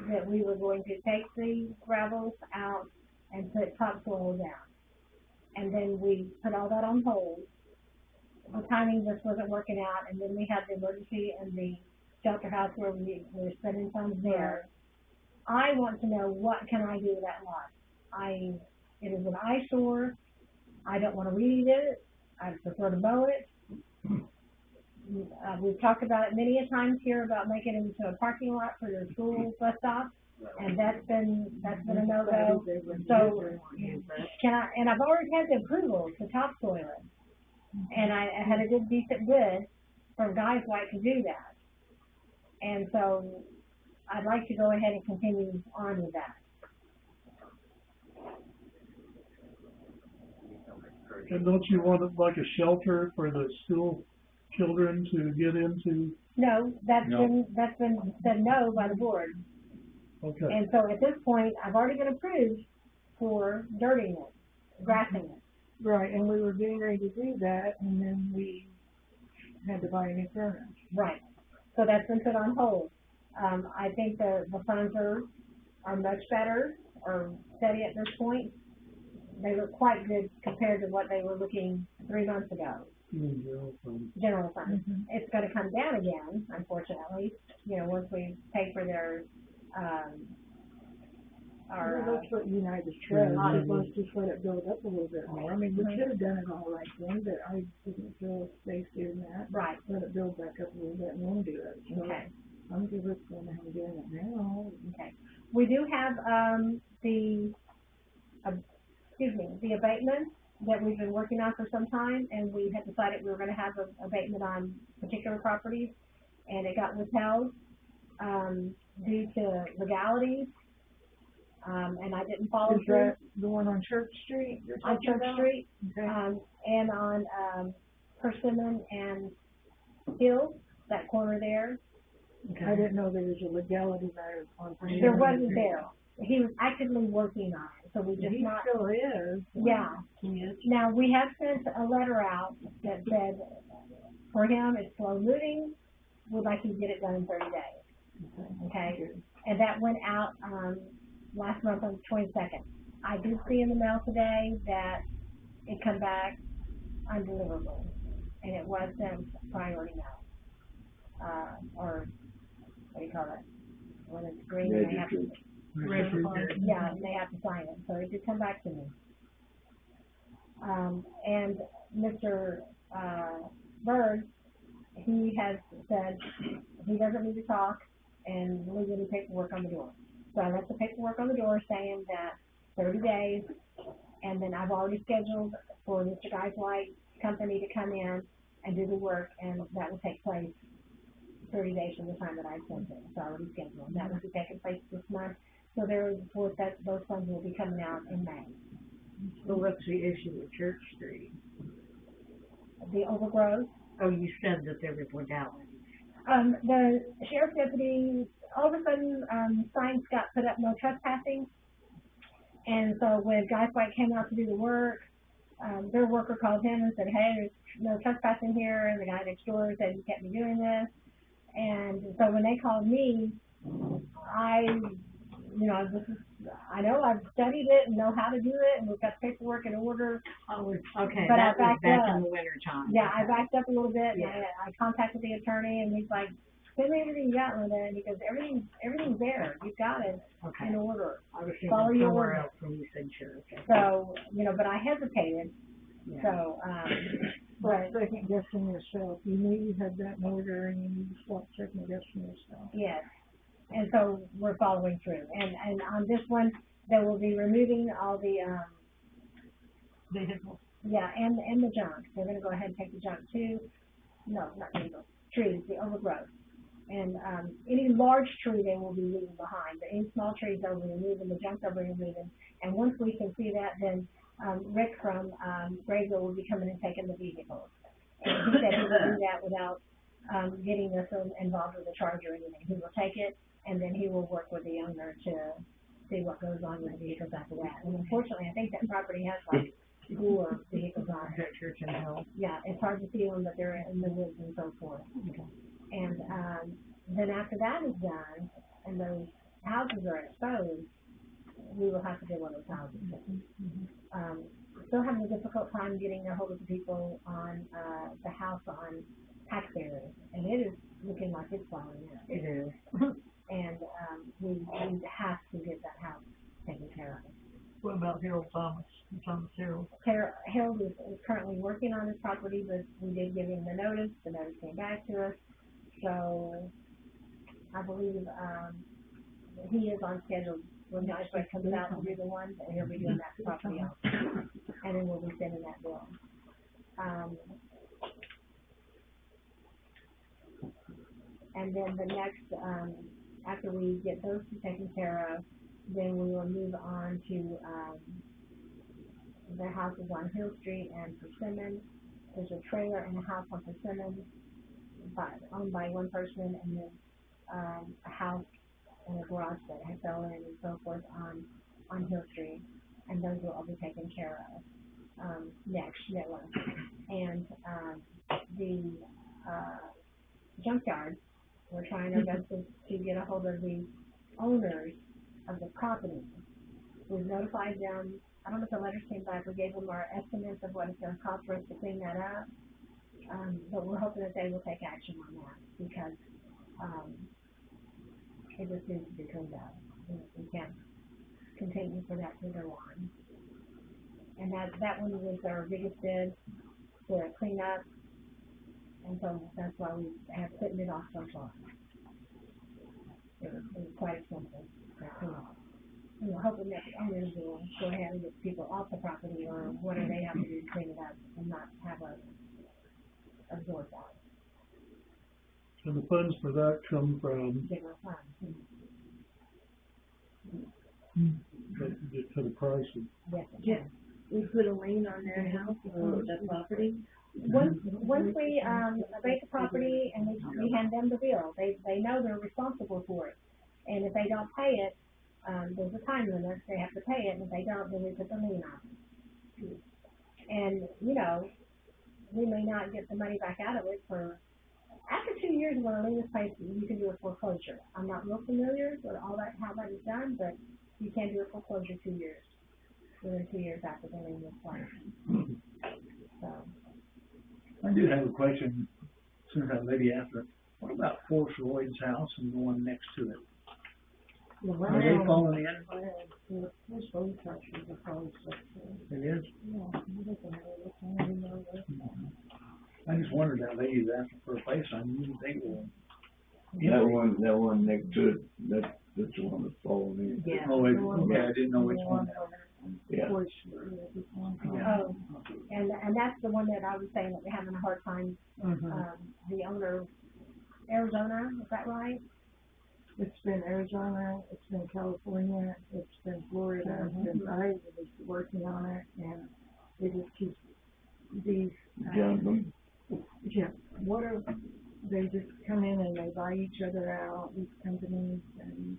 that we were going to take the gravels out and put topsoil down. And then we put all that on hold. The timing just wasn't working out, and then we had the emergency in the shelter house where we were spending funds there. I want to know, what can I do with that lot? It is an eyesore. I don't want to weed it. I prefer to mow it. We've talked about it many a times here about making it into a parking lot for your school bus stop, and that's been a no-go. So, and I've already had the approval to topsoil it. And I had a good, decent bid from Guys White to do that. And so, I'd like to go ahead and continue on with that. And don't you want it like a shelter for the school children to get into? No, that's No. been said no by the board. Okay, And so at this point, I've already been approved for dirting it, grassing it. Right, and we were getting ready to do that, and then we had to buy a new furnace. Right. So that's been put on hold. I think the funds are much better, or steady at this point. They look quite good compared to what they were looking 3 months ago. General fund. It's gonna come down again, unfortunately, once we pay for their, Well, that's what United said, let's just let it build up a little bit more. I mean, we could have done it all right then, but I didn't feel safe doing that. right, Let it build back up a little bit and then do it. So okay, I'm good with going ahead and doing it now. okay. We do have, the abatement that we've been working on for some time, and we had decided we were gonna have an abatement on particular properties, and it got withheld, due to legalities, and I didn't follow Is through that the one on Church Street you're on talking Church about? Street, Okay. and on, Persimmon and Hill, that corner there. I didn't know there was a legality matter on. There wasn't there. He was actively working on it, so we just He not, still is. yeah. Now, we have sent a letter out that said, for him, it's slow moving, we'd like you to get it done in 30 days, okay? And that went out, last month on the 22nd. I did see in the mail today that it come back undeliverable, and it was sent priority mail. Or, what do you call it? When it's green, they have to, yeah, they have to sign it, so it did come back to me. And Mr. Bird, he has said he doesn't need to talk and leave any paperwork on the door. So I left the paperwork on the door saying that 30 days, And then I've already scheduled for Mr. Guy's White company to come in and do the work, and that will take place 30 days from the time that I sent it. It's already scheduled. And that will be taking place this month. So those funds will be coming out in May. So what's the issue with Church Street? The overgrowth. Oh, you said that there was legality. The sheriff's deputy, all of a sudden, signs got put up, no trespassing. And so when Guy White came out to do the work, their worker called him and said, hey, there's no trespassing here. And the guy next door said, you can't be doing this. And so when they called me, I know I've studied it and know how to do it, and we've got paperwork in order. Oh, okay, But that I was backed back up. in the winter time. Yeah, I backed up a little bit, and Yeah. I contacted the attorney, and he's like, send me everything you got, Linda, and he goes, everything's there, you've got it Okay. in order. I was Follow thinking your somewhere orders. else when you said Church. So, but I hesitated, Yeah. so, But second guessing yourself, you knew you had that in order and you need to stop second guessing yourself. yes. And so we're following through. And on this one, they will be removing all the, Vehicles. yeah, and the junk. They're gonna go ahead and take the junk too. No, not vehicles, trees, the overgrowth. And, any large tree they will be leaving behind, but any small trees they'll be removing, the junk they'll be removing. And once we can see that, then, Rick from, Grayville will be coming and taking the vehicles. And he said he will do that without, getting us involved with the charge or anything. He will take it, and then he will work with the owner to see what goes on with the vehicles after that. And unfortunately, I think that property has like 4 vehicles on it. Church and Hill. Yeah, it's hard to see them, but they're in the woods and so forth. Okay. And, then after that is done, and those houses are exposed, we will have to deal with those houses. Still having a difficult time getting a hold of the people on, the house on Hackberry, and it is looking like it's falling in. It is. And, we have to get that house taken care of. What about Harold Thomas? Thomas Harold? Harold is currently working on his property, but we did give him the notice came back to us, so I believe, he is on schedule when Josh comes out to do the one, and he'll be doing that property also, and then we'll be sending that bill. And then the next, after we get those two taken care of, then we will move on to, the houses on Hill Street and Persimmon. There's a trailer and a house on Persimmon, owned by one person, and then, a house and a garage that had fell in and so forth on Hill Street, and those will all be taken care of, next. And, the, junkyard, we're trying our best to get a hold of the owners of the property. We've notified them. I don't know if the letters came back. We gave them our estimates of what it's going to cost for us to clean that up. But we're hoping that they will take action on that because, it just needs to be cleaned up. We can't continue for that to go on. And that one was our biggest bid to clean up. And so that's why we have putting it off so far. It was quite expensive to clean up. And we're hoping that the owners will go ahead and get people off the property or whatever they have to do to clean it up and not have us absorb that. And the funds for that come from, General fund. to the price of, Yes, it Yeah. can. We put a lien on their house or the property. Once we, abate the property and we hand them the bill, they know they're responsible for it. And if they don't pay it, there's a time limit, they have to pay it, and if they don't, then we put the lien on it. And, we may not get the money back out of it for, after 2 years when a lien is placed, you can do a foreclosure. I'm not real familiar with all that, how that is done, but you can do a foreclosure 2 years, within 2 years after the lien is placed. So. I do have a question, since that lady asked it. What about Forrest Lloyd's house and the one next to it? Are they falling in? It is? I just wondered, that lady's asking for a place, I didn't think, well. That one next to it, that's the one that's falling in. Yeah. Oh, okay, I didn't know which one. Yeah. Voice, this one. Oh, and that's the one that I was saying that we're having a hard time, the owner, Arizona, is that right? It's been Arizona, it's been California, it's been Florida, and I was working on it, and they just keep these, John, yeah, what are, they just come in and they buy each other out, these companies, and,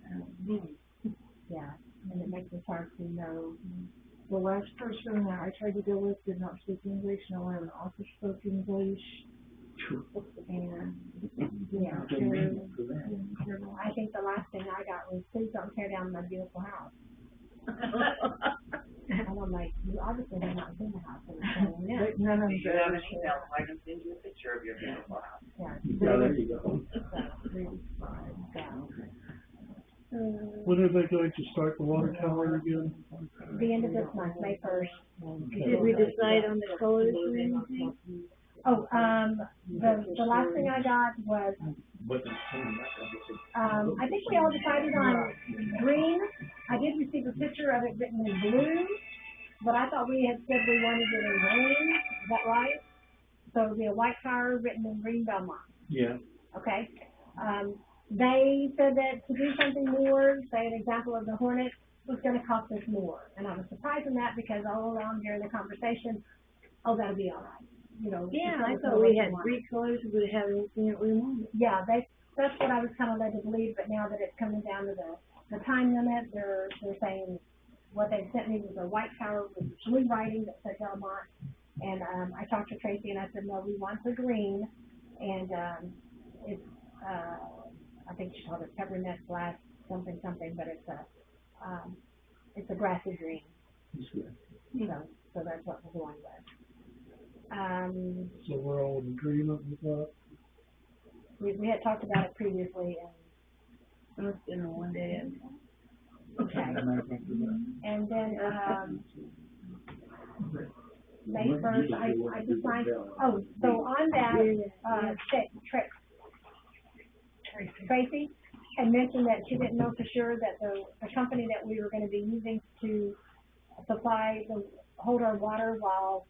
Yeah, and it makes it hard to know. the last person that I tried to deal with did not speak English, no one in the office spoke English, and, yeah, terrible. I think the last thing I got was, please don't tear down my beautiful house. And I'm like, you obviously have not seen the house. And so, yeah. But none of them. If you have an email, I can send you a picture of your beautiful house. Yeah. Yeah, there you go. When are they going to start the water tower again? The end of this month, May 1st. Did we decide on the colors or anything? Oh, the last thing I got was, I think we all decided on green. I did receive a picture of it written in blue, but I thought we had said we wanted it in green. Is that right? So it'll be a white tower written in green Bellmont. Yeah. Okay. They said that to do something more, say an example of the Hornet, was going to cost us more. And I was surprised in that because all along during the conversation, oh, that'll be all right. You know. Yeah, I thought we had 3 colors, we would have anything that we wanted. Yeah, that's what I was kind of led to believe, but now that it's coming down to the time limit, they're saying what they sent me was a white tower with blue writing that said Bellmont. And I talked to Tracy and I said, no, we want the green. And it's, I think she called it peppermint glass something, but it's a grassy green. You know, so that's what we're going with. So we're all in agreement with that? We had talked about it previously, and It's been a one day. okay. And then May 1st, I just signed. Oh, so on that, Tracy had mentioned that she didn't know for sure that the company that we were going to be using to supply hold our water while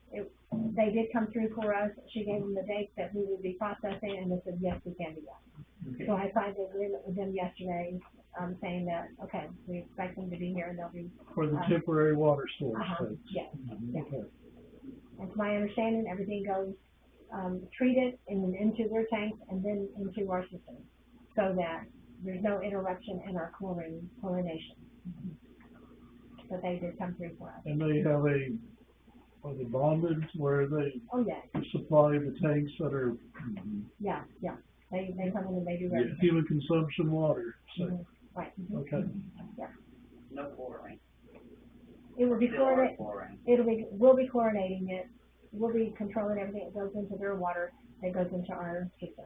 they did come through for us. She gave them the date that we would be processing, and they said, yes, we can do that. Okay. So I signed the agreement with them yesterday, saying that, okay, we expect them to be here and they'll be. For the temporary water source. Yes. Okay. And to my understanding, everything goes, treated and then into their tanks and then into our system, so that there's no interruption in our chlorination. But they did come through for us. And they have are they bonded where they Oh, yeah. supply the tanks that are Yeah. They come in and they do everything. human consumption water. So, Right. okay. Yeah. No chlorine. It will be Still are chlorinated. chlorine. We'll be chlorinating it. We'll be controlling everything that goes into their water that goes into our system.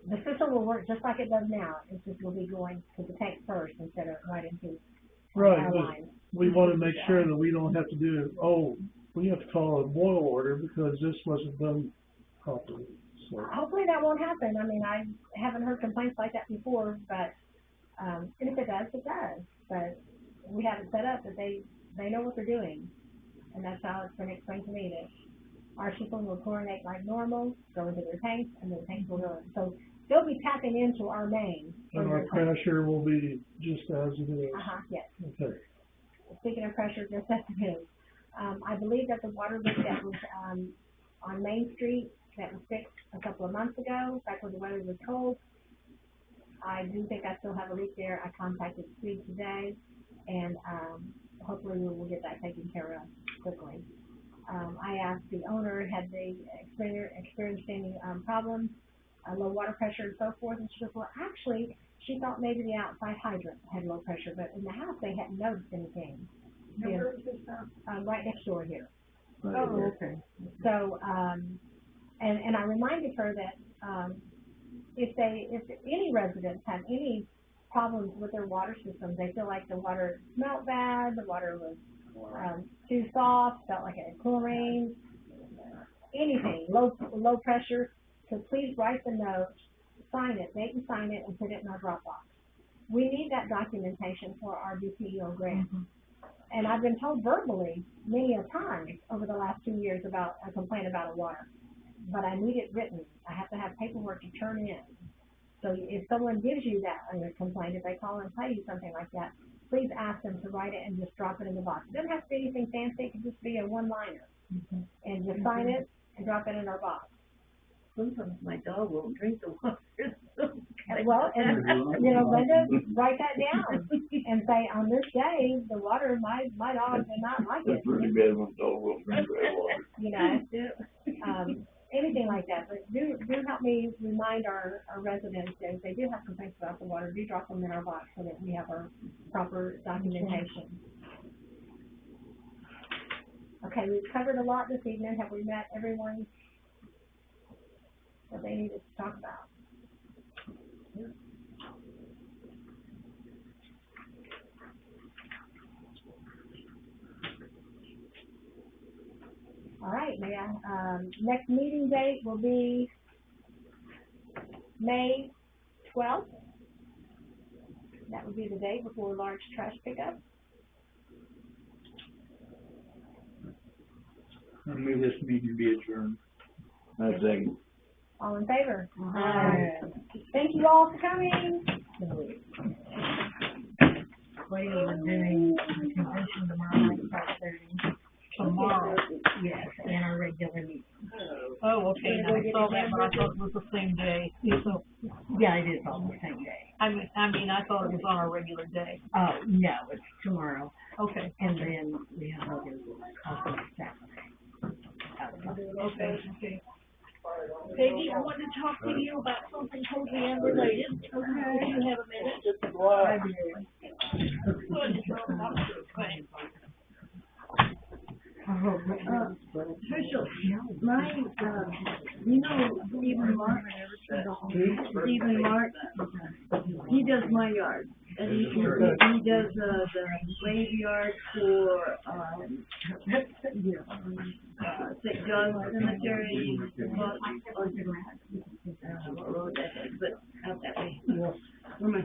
The system will work just like it does now. It's just we'll be going to the tank first instead of right into Right, our but line. we want to make sure that we don't have to do, we have to call a boil order because this wasn't done properly. So, Hopefully that won't happen. I mean, I haven't heard complaints like that before, but, and if it does, it does. But we have it set up that they know what they're doing. And that's how it's been explained to me, that our system will chlorinate like normal, go into their tanks, and the tanks will go in. So they'll be tapping into our main. and our pressure will be just as it is. Yes. Okay. Speaking of pressure, just as it is. I believe that the water leak that was, on Main Street, that was fixed a couple of months ago, back when the weather was cold. I do think I still have a leak there. I contacted Steve today, and, hopefully we will get that taken care of quickly. I asked the owner, had they experienced any, problems, low water pressure and so forth, and she goes, well, actually, she thought maybe the outside hydrant had low pressure, but in the house they hadn't noticed anything. Where is this house? Right next door here. Oh, okay. So, and I reminded her that, if any residents have any problems with their water systems, they feel like the water smelled bad, the water was, too soft, felt like it had chlorine, anything, low pressure, so please write the note, sign it, date and sign it, and put it in our Dropbox. We need that documentation for our BPO grant. and I've been told verbally many a time over the last 2 years about a complaint about a water. But I need it written. I have to have paperwork to turn in. So if someone gives you that on your complaint, if they call and tell you something like that, please ask them to write it and just drop it in the box. It doesn't have to be anything fancy. It can just be a one-liner. And just sign it and drop it in our box. Sometimes my dog won't drink the water. Well, and, Linda, write that down and say, on this day, the water, my dog did not like it. That's pretty bad when dog won't drink that water. Anything like that, but do help me remind our residents that if they do have complaints about the water, do drop them in our box so that we have our proper documentation. Okay, we've covered a lot this evening. Have we met everyone that they needed to talk about? All right, next meeting date will be May 12th. That would be the day before large trash pickup. I move this meeting be adjourned. I second. All in favor? Thank you all for coming. We are doing the convention tomorrow night, 5:30. Tomorrow. Yes, and our regular meeting. Oh, okay, now I saw that, but I thought it was the same day. So, Yeah, it is on the same day. I mean, I thought it was on our regular day. Oh, no, it's tomorrow. Okay. And then we have other, Saturday. Okay. Peggy, I wanted to talk to you about something totally unrelated. Okay. Do you have a minute? I do. Tricia, you know Stephen Mark? Stephen Mark, he does my yard. And he does, the graveyard for, St. John's Cemetery. But out that way. Where am I?